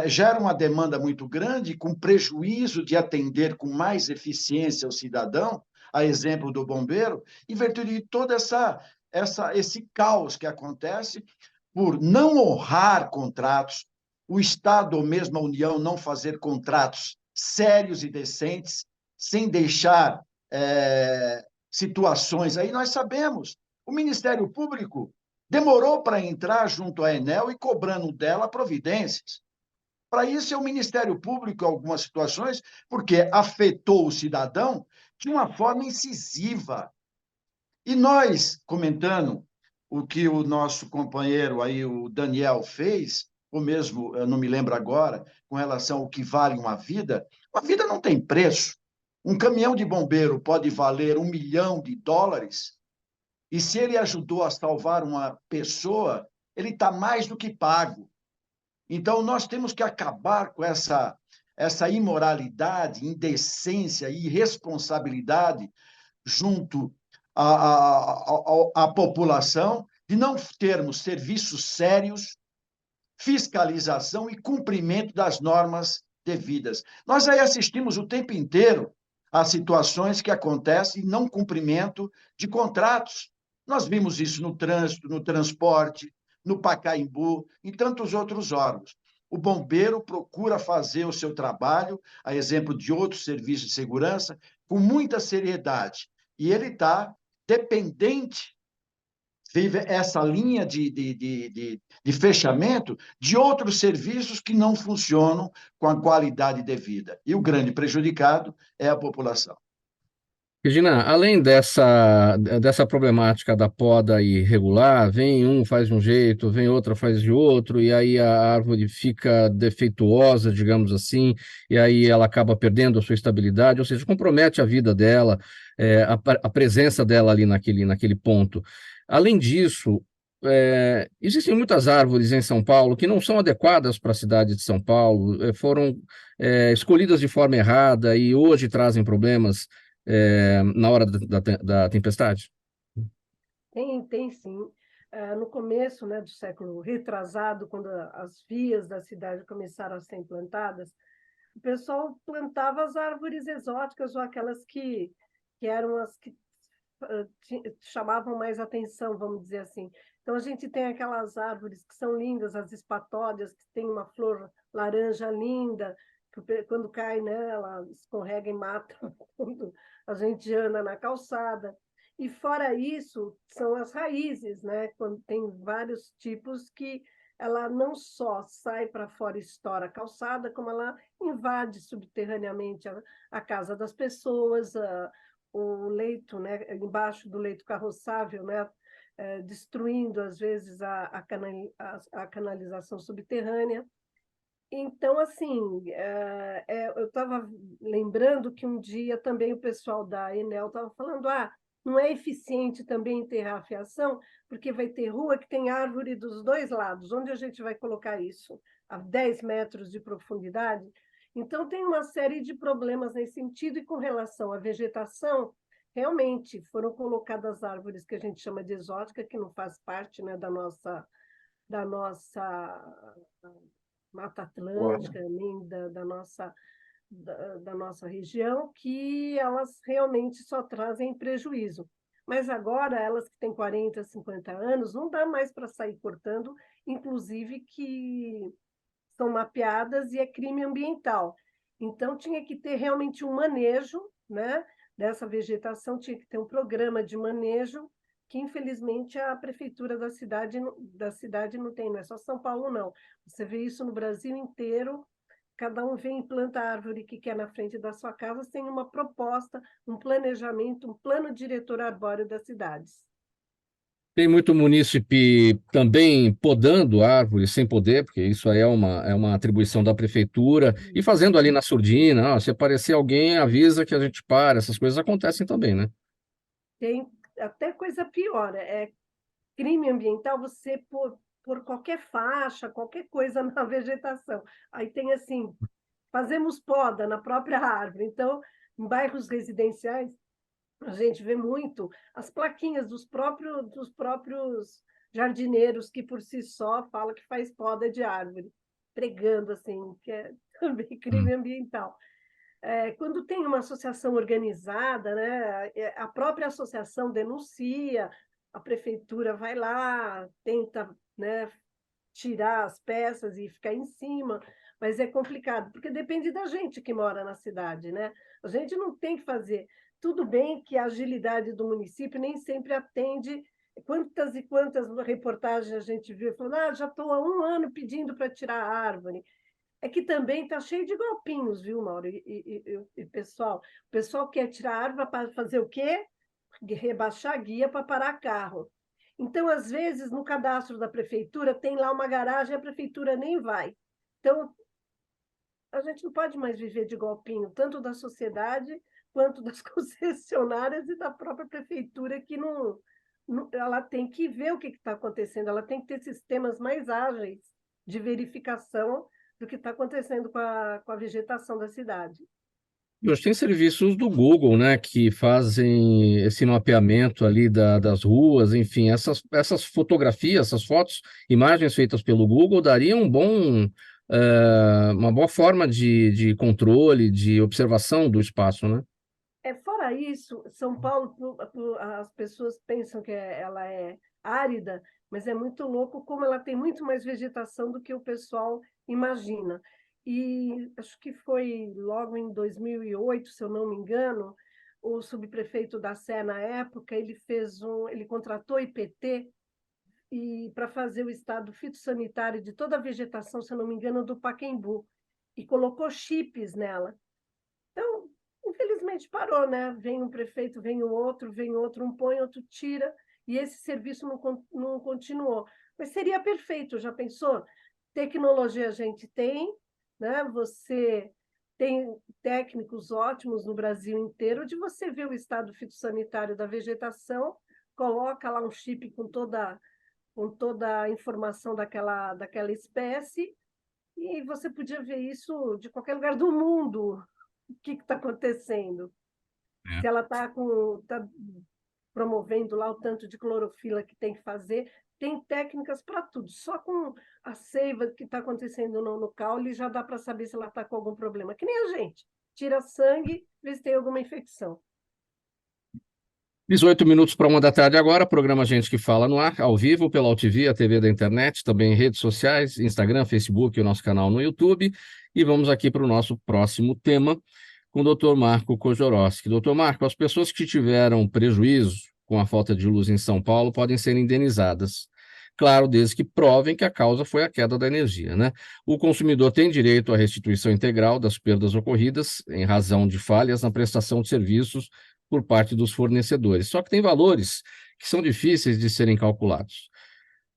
geram uma demanda muito grande, com prejuízo de atender com mais eficiência o cidadão, a exemplo do bombeiro, em virtude de todo esse caos que acontece por não honrar contratos, o Estado ou mesmo a União não fazer contratos sérios e decentes, sem deixar situações aí. Nós sabemos, o Ministério Público demorou para entrar junto à Enel e cobrando dela providências. Para isso é o Ministério Público, em algumas situações, porque afetou o cidadão de uma forma incisiva. E nós, comentando o que o nosso companheiro aí, o Daniel, fez, ou mesmo, eu não me lembro agora, com relação ao que vale uma vida não tem preço. Um caminhão de bombeiro pode valer $1 milhão, e se ele ajudou a salvar uma pessoa, ele está mais do que pago. Então, nós temos que acabar com essa imoralidade, indecência e irresponsabilidade junto à população, de não termos serviços sérios, fiscalização e cumprimento das normas devidas. Nós aí assistimos o tempo inteiro a situações que acontecem e não cumprimento de contratos. Nós vimos isso no trânsito, no transporte, no Pacaembu, em tantos outros órgãos. O bombeiro procura fazer o seu trabalho, a exemplo de outros serviços de segurança, com muita seriedade. E ele está dependente, vive essa linha de fechamento de outros serviços que não funcionam com a qualidade devida. E o grande prejudicado é a população. Regina, além dessa problemática da poda irregular, vem um faz de um jeito, vem outra faz de outro, e aí a árvore fica defeituosa, digamos assim, e aí ela acaba perdendo a sua estabilidade, ou seja, compromete a vida dela, a presença dela ali naquele ponto. Além disso, existem muitas árvores em São Paulo que não são adequadas para a cidade de São Paulo, foram escolhidas de forma errada e hoje trazem problemas na hora da tempestade? Tem sim. No começo, né, do século retrasado, quando as vias da cidade começaram a ser implantadas, o pessoal plantava as árvores exóticas ou aquelas que eram as que chamavam mais atenção, vamos dizer assim. Então, a gente tem aquelas árvores que são lindas, as espatódias, que tem uma flor laranja linda, que quando cai nela, escorrega e mata quando a gente anda na calçada. E fora isso, são as raízes, né? Quando tem vários tipos que ela não só sai para fora e estoura a calçada, como ela invade subterraneamente a casa das pessoas, o leito, né? Embaixo do leito carroçável, né? Destruindo, às vezes, a canalização subterrânea. Então, assim, eu estava lembrando que um dia também o pessoal da Enel estava falando, não é eficiente também enterrar a fiação, porque vai ter rua que tem árvore dos dois lados. Onde a gente vai colocar isso? A 10 metros de profundidade? Então, tem uma série de problemas nesse sentido, e com relação à vegetação, realmente foram colocadas árvores que a gente chama de exótica, que não faz parte, né, da nossa Mata Atlântica, nem da nossa região, que elas realmente só trazem prejuízo. Mas agora, elas que têm 40, 50 anos, não dá mais para sair cortando, inclusive que são mapeadas e é crime ambiental. Então, tinha que ter realmente um manejo, né, dessa vegetação, tinha que ter um programa de manejo, que infelizmente a prefeitura da cidade não tem, não é só São Paulo, não. Você vê isso no Brasil inteiro, cada um vem e planta a árvore que quer na frente da sua casa, sem uma proposta, um planejamento, um plano diretor arbóreo das cidades. Tem muito munícipe também podando árvores sem poder, porque isso aí é uma atribuição da prefeitura, e fazendo ali na surdina, se aparecer alguém, avisa que a gente para, essas coisas acontecem também, né? Tem até coisa pior, é crime ambiental você por qualquer faixa, qualquer coisa na vegetação. Aí tem assim, fazemos poda na própria árvore. Então, em bairros residenciais, a gente vê muito as plaquinhas dos próprios jardineiros que por si só falam que faz poda de árvore, pregando assim, que é também crime ambiental. Quando tem uma associação organizada, né, a própria associação denuncia, a prefeitura vai lá, tenta, né, tirar as peças e ficar em cima, mas é complicado, porque depende da gente que mora na cidade, né? A gente não tem que fazer. Tudo bem que a agilidade do município nem sempre atende. Quantas e quantas reportagens a gente viu falando, já estou há 1 ano pedindo para tirar a árvore. É que também está cheio de golpinhos, viu, Mauro? Pessoal, o pessoal quer tirar a árvore para fazer o quê? Rebaixar a guia para parar carro. Então, às vezes, no cadastro da prefeitura, tem lá uma garagem e a prefeitura nem vai. Então, a gente não pode mais viver de golpinho, tanto da sociedade quanto das concessionárias e da própria prefeitura, que ela tem que ver o que está acontecendo, ela tem que ter sistemas mais ágeis de verificação do que está acontecendo com a vegetação da cidade. E hoje tem serviços do Google, né, que fazem esse mapeamento ali das ruas, enfim, essas fotografias, essas fotos, imagens feitas pelo Google dariam uma boa forma de controle, de observação do espaço, né? Fora isso, São Paulo, as pessoas pensam que ela é árida, mas é muito louco como ela tem muito mais vegetação do que o pessoal imagina. E acho que foi logo em 2008, se eu não me engano, o subprefeito da Sé, na época, ele contratou IPT para fazer o estado fitossanitário de toda a vegetação, se eu não me engano, do Pacaembu, e colocou chips nela. Então, infelizmente parou, né? Vem um prefeito, vem outro, um põe, outro tira, e esse serviço não continuou. Mas seria perfeito, já pensou? Tecnologia a gente tem, né? Você tem técnicos ótimos no Brasil inteiro de você ver o estado fitossanitário da vegetação, coloca lá um chip com toda a informação daquela espécie, e você podia ver isso de qualquer lugar do mundo. O que está acontecendo? Se ela está promovendo lá o tanto de clorofila que tem que fazer, tem técnicas para tudo. Só com a seiva que está acontecendo no caule já dá para saber se ela está com algum problema. Que nem a gente. Tira sangue, vê se tem alguma infecção. 18 minutos para 1 da tarde agora, programa Gente que Fala no ar, ao vivo pela UTV, a TV da internet, também em redes sociais, Instagram, Facebook e o nosso canal no YouTube. E vamos aqui para o nosso próximo tema com o Dr. Marco Kozorowski. Dr. Marco, as pessoas que tiveram prejuízo com a falta de luz em São Paulo podem ser indenizadas. Claro, desde que provem que a causa foi a queda da energia, né? O consumidor tem direito à restituição integral das perdas ocorridas em razão de falhas na prestação de serviços por parte dos fornecedores. Só que tem valores que são difíceis de serem calculados.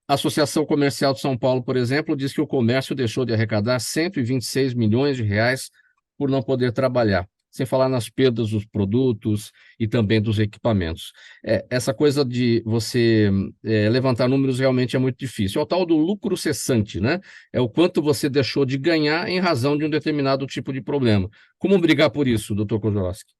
A Associação Comercial de São Paulo, por exemplo, diz que o comércio deixou de arrecadar 126 milhões de reais por não poder trabalhar. sem falar nas perdas dos produtos e também dos equipamentos. Essa coisa de você levantar números realmente é muito difícil. É o tal do lucro cessante, né? É o quanto você deixou de ganhar em razão de um determinado tipo de problema. Como brigar por isso, doutor Kozlowski?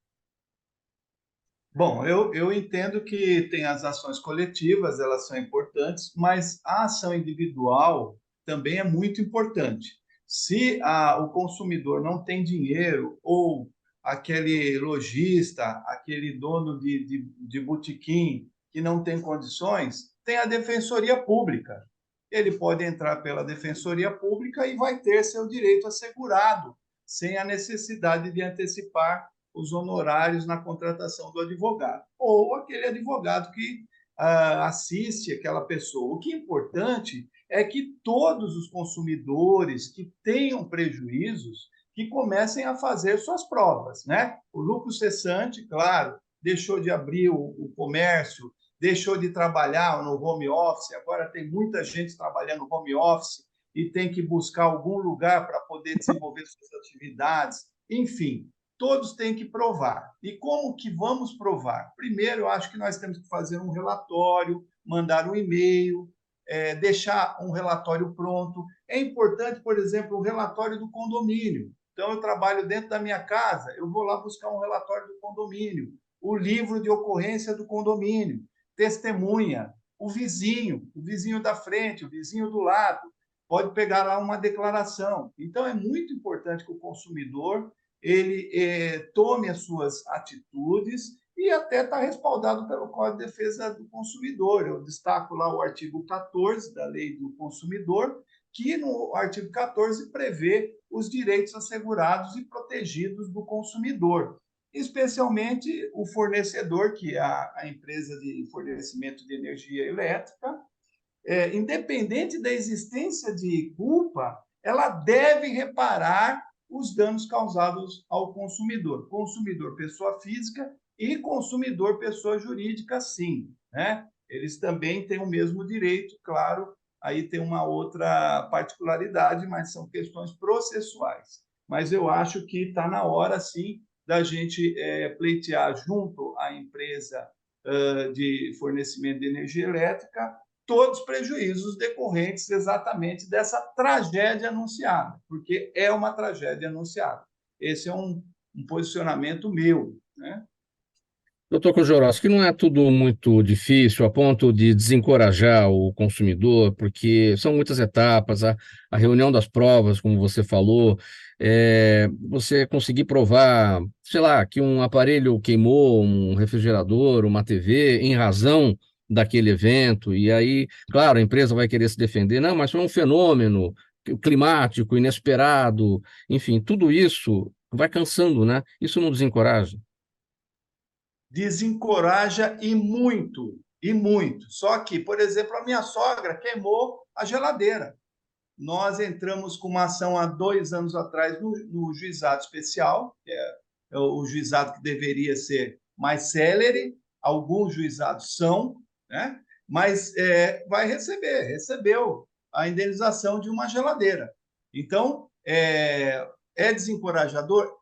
Bom, eu entendo que tem as ações coletivas, elas são importantes, mas a ação individual também é muito importante. Se o consumidor não tem dinheiro, ou aquele lojista, aquele dono de botequim que não tem condições, tem a Defensoria Pública. Ele pode entrar pela Defensoria Pública e vai ter seu direito assegurado, sem a necessidade de antecipar os honorários na contratação do advogado, ou aquele advogado que assiste aquela pessoa. O que é importante é que todos os consumidores que tenham prejuízos, que comecem a fazer suas provas, né? O lucro cessante, claro, deixou de abrir o comércio, deixou de trabalhar no home office, agora tem muita gente trabalhando no home office e tem que buscar algum lugar para poder desenvolver suas atividades, enfim, todos têm que provar. E como que vamos provar? Primeiro, eu acho que nós temos que fazer um relatório, mandar um e-mail, deixar um relatório pronto. É importante, por exemplo, o relatório do condomínio. Então, eu trabalho dentro da minha casa, eu vou lá buscar um relatório do condomínio, o livro de ocorrência do condomínio, testemunha, o vizinho da frente, o vizinho do lado, pode pegar lá uma declaração. Então, é muito importante que o consumidor ele tome as suas atitudes e até está respaldado pelo Código de Defesa do Consumidor. Eu destaco lá o artigo 14 da Lei do Consumidor, que no artigo 14 prevê os direitos assegurados e protegidos do consumidor, especialmente o fornecedor, que é a empresa de fornecimento de energia elétrica. Independente da existência de culpa, ela deve reparar os danos causados ao consumidor. Consumidor, pessoa física, e consumidor, pessoa jurídica, sim, né? Eles também têm o mesmo direito, claro, aí tem uma outra particularidade, mas são questões processuais. Mas eu acho que está na hora, sim, da gente pleitear junto à empresa de fornecimento de energia elétrica todos os prejuízos decorrentes exatamente dessa tragédia anunciada, porque é uma tragédia anunciada. Esse é um posicionamento meu, né? Doutor Kozlowski, não é tudo muito difícil a ponto de desencorajar o consumidor, porque são muitas etapas, a reunião das provas, como você falou, você conseguir provar, sei lá, que um aparelho queimou, um refrigerador, uma TV, em razão daquele evento, e aí, claro, a empresa vai querer se defender, não, mas foi um fenômeno climático, inesperado, enfim, tudo isso vai cansando, né? Isso não desencoraja. Desencoraja e muito, e muito. Só que, por exemplo, a minha sogra queimou a geladeira. Nós entramos com uma ação há 2 anos atrás no juizado especial, que é o juizado que deveria ser mais célere, alguns juizados são, né? Mas recebeu a indenização de uma geladeira. Então, desencorajador?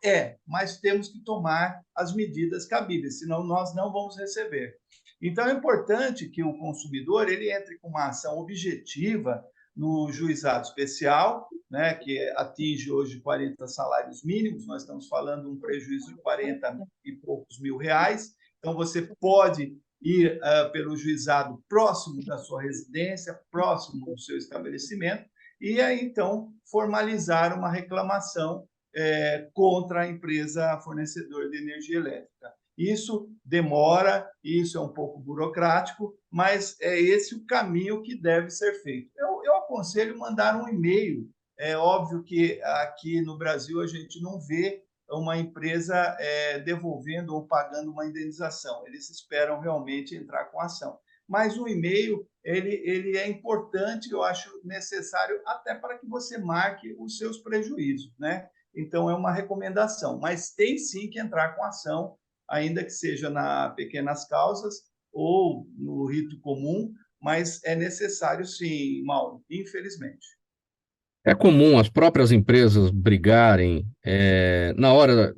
Mas temos que tomar as medidas cabíveis, senão nós não vamos receber. Então, é importante que o consumidor ele entre com uma ação objetiva no juizado especial, né, que atinge hoje 40 salários mínimos, nós estamos falando de um prejuízo de 40 e poucos mil reais. Então, você pode ir pelo juizado próximo da sua residência, próximo do seu estabelecimento, e aí, então, formalizar uma reclamação contra a empresa fornecedora de energia elétrica. Isso demora, isso é um pouco burocrático, mas é esse o caminho que deve ser feito. Eu aconselho mandar um e-mail. É óbvio que aqui no Brasil a gente não vê uma empresa devolvendo ou pagando uma indenização. Eles esperam realmente entrar com ação. Mas o e-mail ele é importante, eu acho necessário até para que você marque os seus prejuízos, né? Então é uma recomendação, mas tem sim que entrar com ação, ainda que seja nas pequenas causas ou no rito comum, mas é necessário sim, Mauro, infelizmente. É comum as próprias empresas brigarem na hora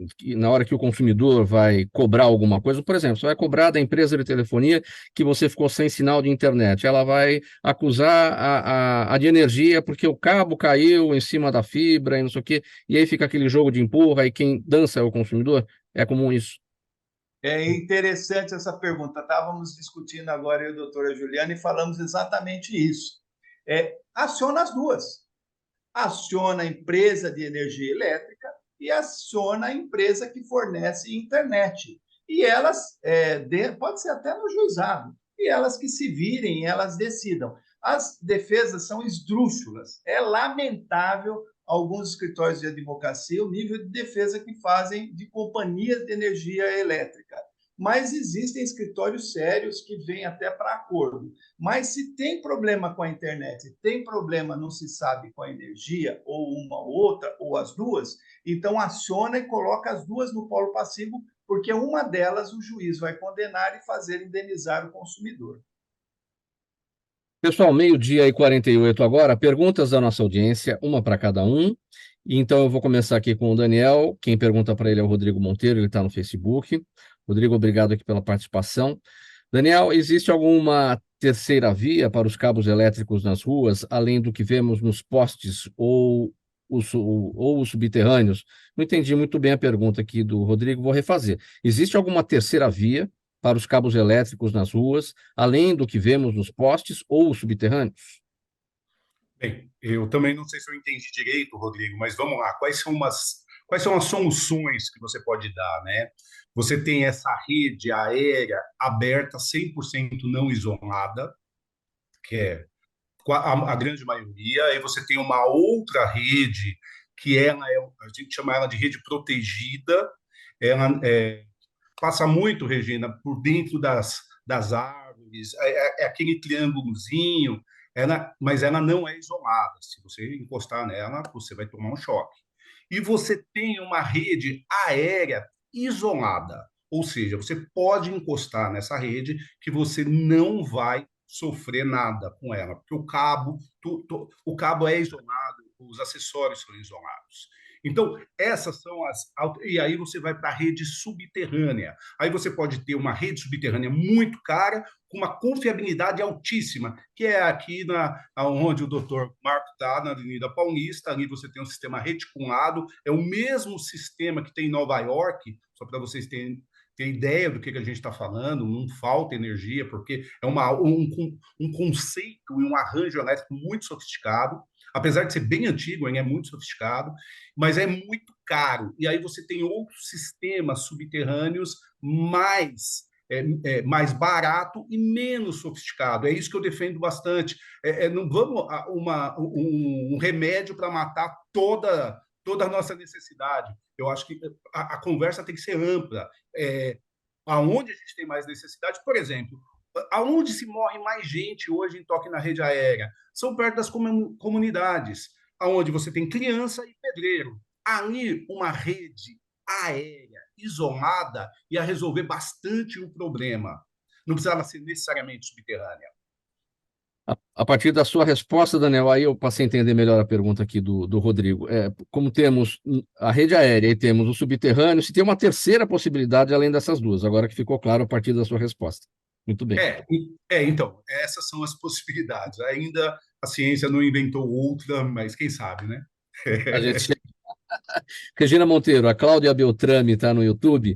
que o consumidor vai cobrar alguma coisa. Por exemplo, você vai cobrar da empresa de telefonia que você ficou sem sinal de internet. Ela vai acusar a de energia porque o cabo caiu em cima da fibra e não sei o quê. E aí fica aquele jogo de empurra e quem dança é o consumidor. É comum isso. É interessante essa pergunta. Estávamos discutindo agora, eu e a doutora Juliana, e falamos exatamente isso. Aciona as duas. Aciona a empresa de energia elétrica e aciona a empresa que fornece internet. E elas, pode ser até no juizado, e elas que se virem, elas decidam. As defesas são esdrúxulas. É lamentável alguns escritórios de advocacia o nível de defesa que fazem de companhias de energia elétrica. Mas existem escritórios sérios que vêm até para acordo. Mas se tem problema com a internet, tem problema, não se sabe, com a energia, ou uma ou outra, ou as duas, então aciona e coloca as duas no polo passivo, porque uma delas o juiz vai condenar e fazer indenizar o consumidor. Pessoal, 12h48 agora, perguntas da nossa audiência, uma para cada um. Então eu vou começar aqui com o Daniel. Quem pergunta para ele é o Rodrigo Monteiro, ele está no Facebook. Rodrigo, obrigado aqui pela participação. Daniel, existe alguma terceira via para os cabos elétricos nas ruas, além do que vemos nos postes ou os subterrâneos? Não entendi muito bem a pergunta aqui do Rodrigo, vou refazer. Existe alguma terceira via para os cabos elétricos nas ruas, além do que vemos nos postes ou subterrâneos? Bem, eu também não sei se eu entendi direito, Rodrigo, mas vamos lá. Quais são as soluções que você pode dar, né? Você tem essa rede aérea aberta, 100% não isolada, que é a grande maioria, e você tem uma outra rede que a gente chama ela de rede protegida, ela passa muito, Regina, por dentro das árvores, é aquele triângulozinho, mas ela não é isolada. Se você encostar nela, você vai tomar um choque. E você tem uma rede aérea isolada, ou seja, você pode encostar nessa rede que você não vai sofrer nada com ela, porque o cabo é isolado, os acessórios são isolados. Então, essas são as. E aí você vai para a rede subterrânea. Aí você pode ter uma rede subterrânea muito cara, com uma confiabilidade altíssima, que é aqui onde o doutor Marco está, na Avenida Paulista. Ali você tem um sistema reticulado, é o mesmo sistema que tem em Nova York, só para vocês terem ideia do que a gente está falando, não falta energia, porque é um conceito e um arranjo elétrico muito sofisticado. Apesar de ser bem antigo, ele é muito sofisticado, mas é muito caro. E aí você tem outros sistemas subterrâneos mais barato e menos sofisticado. É isso que eu defendo bastante. Não vamos um remédio para matar toda a nossa necessidade. Eu acho que a conversa tem que ser ampla. Aonde a gente tem mais necessidade, por exemplo, aonde se morre mais gente hoje em toque na rede aérea? São perto das comunidades, aonde você tem criança e pedreiro. Ali, uma rede aérea isolada ia resolver bastante o problema. Não precisava ser necessariamente subterrânea. A partir da sua resposta, Daniel, aí eu passei a entender melhor a pergunta aqui do Rodrigo. Como temos a rede aérea e temos o subterrâneo, se tem uma terceira possibilidade além dessas duas, agora que ficou claro a partir da sua resposta. Muito bem. Então, essas são as possibilidades. Ainda a ciência não inventou outra, mas quem sabe, né? A gente... Regina Monteiro, a Cláudia Beltrame está no YouTube.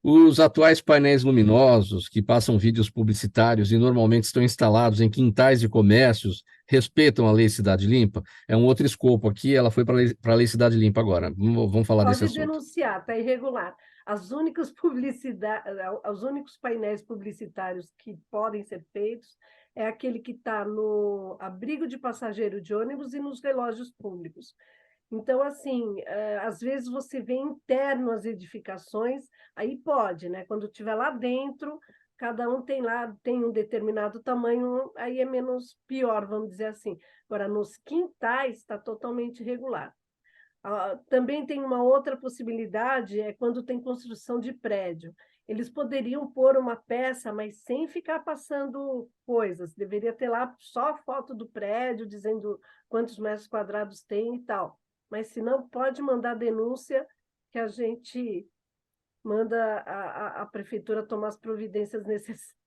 Os atuais painéis luminosos que passam vídeos publicitários e normalmente estão instalados em quintais de comércios respeitam a Lei Cidade Limpa? É um outro escopo aqui, ela foi para a Lei Cidade Limpa agora. Vamos falar desse assunto. Pode denunciar, está irregular. Os únicos painéis publicitários que podem ser feitos é aquele que está no abrigo de passageiro de ônibus e nos relógios públicos. Então, assim, às vezes você vê interno as edificações, aí pode, né? Quando estiver lá dentro, cada um tem um determinado tamanho, aí é menos pior, vamos dizer assim. Agora, nos quintais está totalmente regular. Também tem uma outra possibilidade, é quando tem construção de prédio. Eles poderiam pôr uma peça, mas sem ficar passando coisas. Deveria ter lá só a foto do prédio, dizendo quantos metros quadrados tem e tal. Mas, se não, pode mandar denúncia que a gente manda a prefeitura tomar as providências necessárias.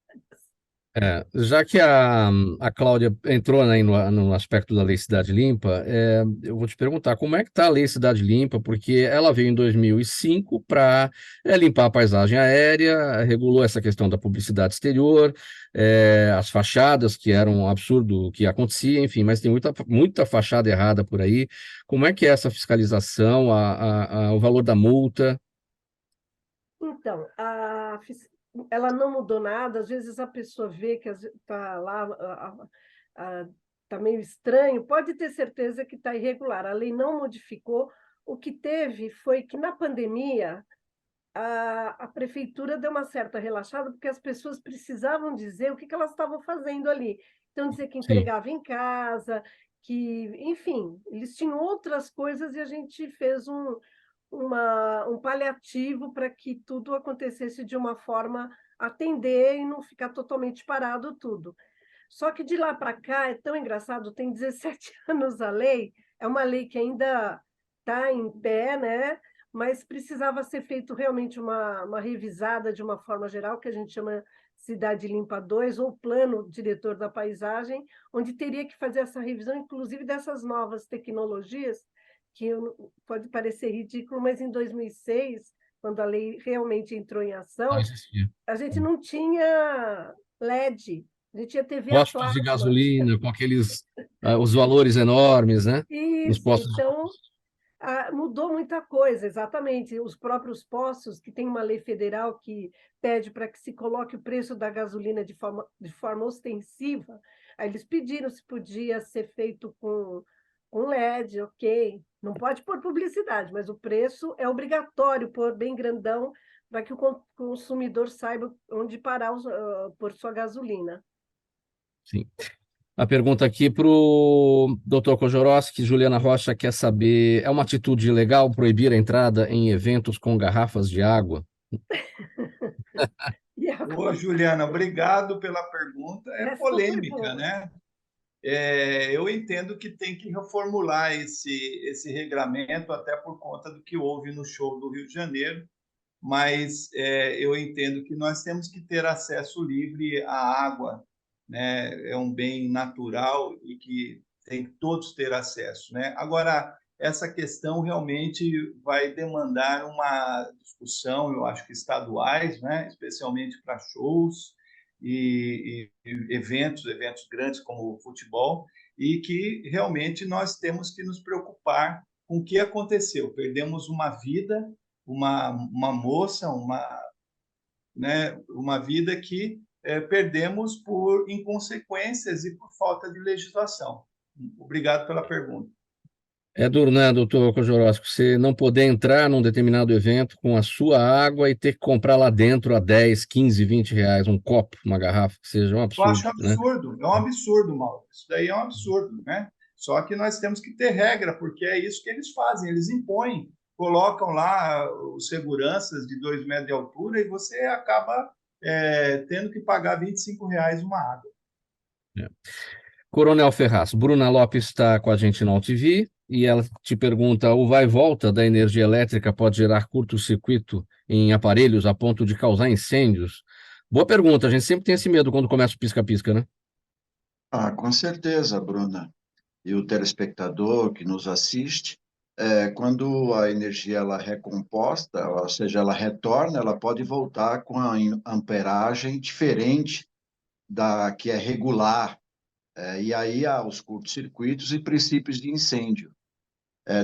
Já que a Cláudia entrou, né, no aspecto da Lei Cidade Limpa, eu vou te perguntar como é que está a Lei Cidade Limpa, porque ela veio em 2005 para limpar a paisagem aérea, regulou essa questão da publicidade exterior, as fachadas, que eram um absurdo o que acontecia, enfim, mas tem muita fachada errada por aí. Como é que é essa fiscalização, o valor da multa? Então, ela não mudou nada. Às vezes a pessoa vê que está lá, está meio estranho, pode ter certeza que está irregular. A lei não modificou. O que teve foi que, na pandemia, a prefeitura deu uma certa relaxada, porque as pessoas precisavam dizer o que elas estavam fazendo ali. Então, dizer que Sim. entregava em casa, que, enfim, eles tinham outras coisas e a gente fez um paliativo para que tudo acontecesse de uma forma a atender e não ficar totalmente parado tudo. Só que de lá para cá é tão engraçado, tem 17 anos a lei, é uma lei que ainda está em pé, né? Mas precisava ser feito realmente uma revisada de uma forma geral, que a gente chama Cidade Limpa 2, ou Plano Diretor da Paisagem, onde teria que fazer essa revisão, inclusive dessas novas tecnologias, que pode parecer ridículo, mas em 2006, quando a lei realmente entrou em Não ação, existia. a gente não tinha LED, a gente tinha TV a Postos de plasma. gasolina com aqueles os valores enormes, né? Nos Isso, postos. então mudou muita coisa, exatamente. Os próprios postos, que tem uma lei federal que pede para que se coloque o preço da gasolina de forma ostensiva, aí eles pediram se podia ser feito com LED, ok. Não pode pôr publicidade, mas o preço é obrigatório pôr bem grandão para que o consumidor saiba onde parar por sua gasolina. Sim. A pergunta aqui para o Dr. Kojorowski, Juliana Rocha quer saber: é uma atitude legal proibir a entrada em eventos com garrafas de água? Ô, Juliana, obrigado pela pergunta. É Essa foi polêmica, boa. né? Eu entendo que tem que reformular esse regramento, até por conta do que houve no show do Rio de Janeiro, mas eu entendo que nós temos que ter acesso livre à água, né? É um bem natural e que tem que todos ter acesso, né? Agora, essa questão realmente vai demandar uma discussão, eu acho que estaduais, né? Especialmente para shows e eventos grandes como o futebol, e que realmente nós temos que nos preocupar com o que aconteceu. Perdemos uma vida, uma moça, uma vida que perdemos por inconsequências e por falta de legislação. Obrigado pela pergunta. É duro, né, doutor Kojorowski, você não poder entrar num determinado evento com a sua água e ter que comprar lá dentro a 10, 15, 20 reais, um copo, uma garrafa, que seja um Eu absurdo, acho né? absurdo, é um absurdo, Mauro. Isso daí é um absurdo, né? Só que nós temos que ter regra, porque é isso que eles fazem, eles impõem, colocam lá os seguranças de 2 metros de altura e você acaba tendo que pagar R$ 25 uma água. É. Coronel Ferraz, Bruna Lopes está com a gente na UTV e ela te pergunta: o vai e volta da energia elétrica pode gerar curto-circuito em aparelhos a ponto de causar incêndios? Boa pergunta, a gente sempre tem esse medo quando começa o pisca-pisca, né? Com certeza, Bruna. E o telespectador que nos assiste, quando a energia ela é recomposta, ou seja, ela retorna, ela pode voltar com a amperagem diferente da que é regular. E aí há os curtos-circuitos e princípios de incêndio.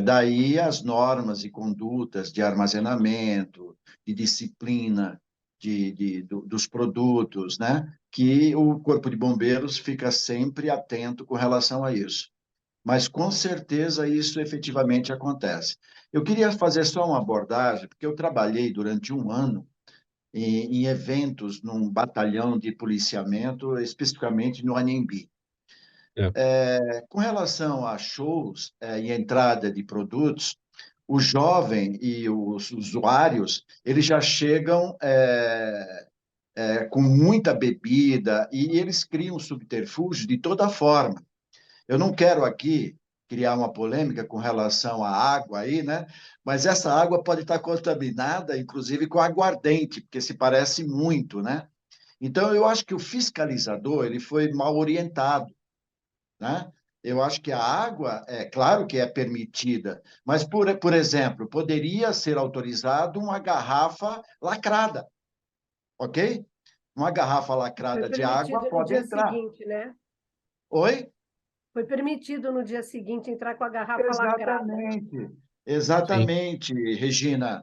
Daí as normas e condutas de armazenamento, de disciplina dos produtos, né? Que o Corpo de Bombeiros fica sempre atento com relação a isso. Mas, com certeza, isso efetivamente acontece. Eu queria fazer só uma abordagem, porque eu trabalhei durante um ano em eventos num batalhão de policiamento, especificamente no Anhembi. Com relação a shows e entrada de produtos, o jovem e os usuários, eles já chegam com muita bebida e eles criam subterfúgio de toda forma. Eu não quero aqui criar uma polêmica com relação à água aí, né? Mas essa água pode estar contaminada, inclusive, com aguardente, porque se parece muito, né? Então, eu acho que o fiscalizador ele foi mal orientado, né? Eu acho que a água, é claro que é permitida, mas, por exemplo, poderia ser autorizado uma garrafa lacrada, ok? Uma garrafa Foi lacrada de água permitido no pode dia entrar. seguinte, né? Oi? Foi permitido no dia seguinte entrar com a garrafa lacrada. Exatamente, Sim. exatamente, Regina.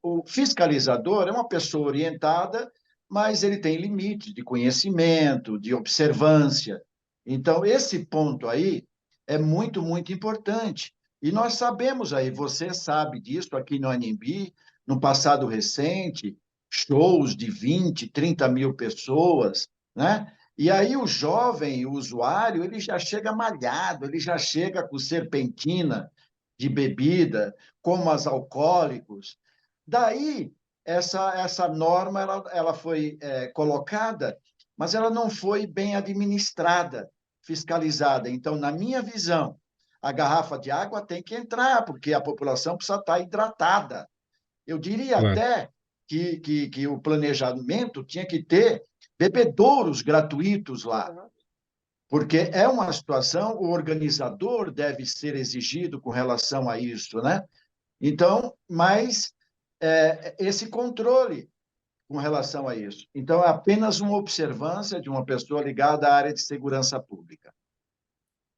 O fiscalizador é uma pessoa orientada, mas ele tem limites de conhecimento, de observância. Então, esse ponto aí é muito, muito importante. E nós sabemos aí, você sabe disso aqui no Anhembi, no passado recente, shows de 20, 30 mil pessoas, né? E aí o jovem, o usuário, ele já chega malhado, ele já chega com serpentina de bebida, como as alcoólicos. Daí, essa norma ela foi colocada, mas ela não foi bem administrada, fiscalizada. Então, na minha visão, a garrafa de água tem que entrar, porque a população precisa estar hidratada. Eu diria Claro. até que o planejamento tinha que ter bebedouros gratuitos lá, porque é uma situação, o organizador deve ser exigido com relação a isso, né? Então, mas esse controle com relação a isso. Então, é apenas uma observância de uma pessoa ligada à área de segurança pública.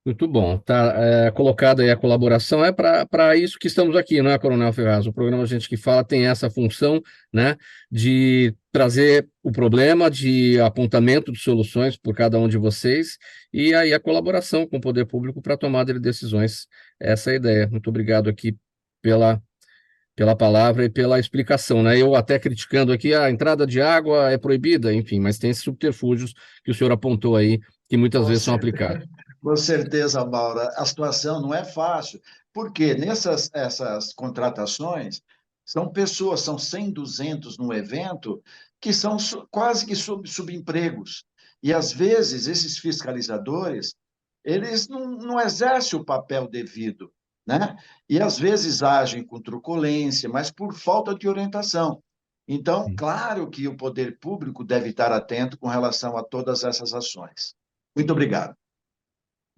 Muito bom. Está colocada aí a colaboração. É para isso que estamos aqui, não é, Coronel Ferraz? O programa Gente que Fala tem essa função, né, de trazer o problema, de apontamento de soluções por cada um de vocês, e aí a colaboração com o poder público para a tomada de decisões. Essa é a ideia. Muito obrigado aqui pela palavra e pela explicação, né? Eu até criticando aqui, a entrada de água é proibida, enfim, mas tem esses subterfúgios que o senhor apontou aí, que muitas vezes são aplicados. Com certeza, Maura, a situação não é fácil, porque essas contratações são pessoas, são 100, 200 no evento, que são quase que subempregos. E, às vezes, esses fiscalizadores, eles não exercem o papel devido, né? E, às vezes, agem com truculência, mas por falta de orientação. Então, claro que o poder público deve estar atento com relação a todas essas ações. Muito obrigado.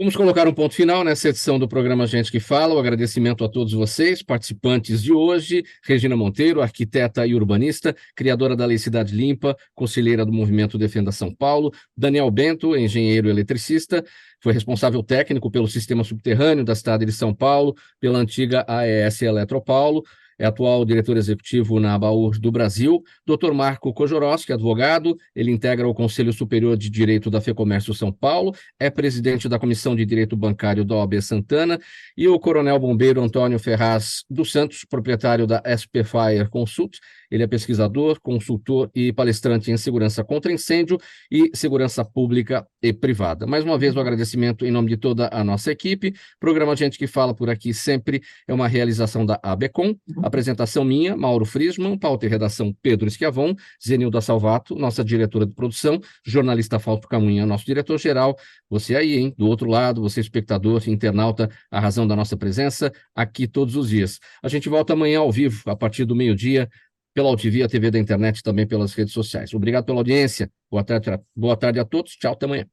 Vamos colocar um ponto final nessa edição do programa Gente que Fala. O agradecimento a todos vocês, participantes de hoje. Regina Monteiro, arquiteta e urbanista, criadora da Lei Cidade Limpa, conselheira do Movimento Defenda São Paulo. Daniel Bento, engenheiro eletricista, foi responsável técnico pelo sistema subterrâneo da cidade de São Paulo, pela antiga AES Eletropaulo. É atual diretor executivo na ABAUR do Brasil. Dr. Marco Kojorowski, advogado, ele integra o Conselho Superior de Direito da FEComércio São Paulo, é presidente da Comissão de Direito Bancário da OAB Santana, e o coronel bombeiro Antônio Ferraz dos Santos, proprietário da SP Fire Consult. Ele é pesquisador, consultor e palestrante em segurança contra incêndio e segurança pública e privada. Mais uma vez, o agradecimento em nome de toda a nossa equipe. Programa Gente que Fala por aqui sempre é uma realização da ABECOM. Apresentação minha, Mauro Friesman, pauta e redação Pedro Schiavon, Zenilda Salvato, nossa diretora de produção, jornalista Fausto Camunha, nosso diretor-geral. Você aí, hein, do outro lado, você espectador, internauta, a razão da nossa presença aqui todos os dias. A gente volta amanhã ao vivo, a partir do meio-dia, pela Altivia, TV da internet, também pelas redes sociais. Obrigado pela audiência. Boa tarde a todos. Tchau, até amanhã.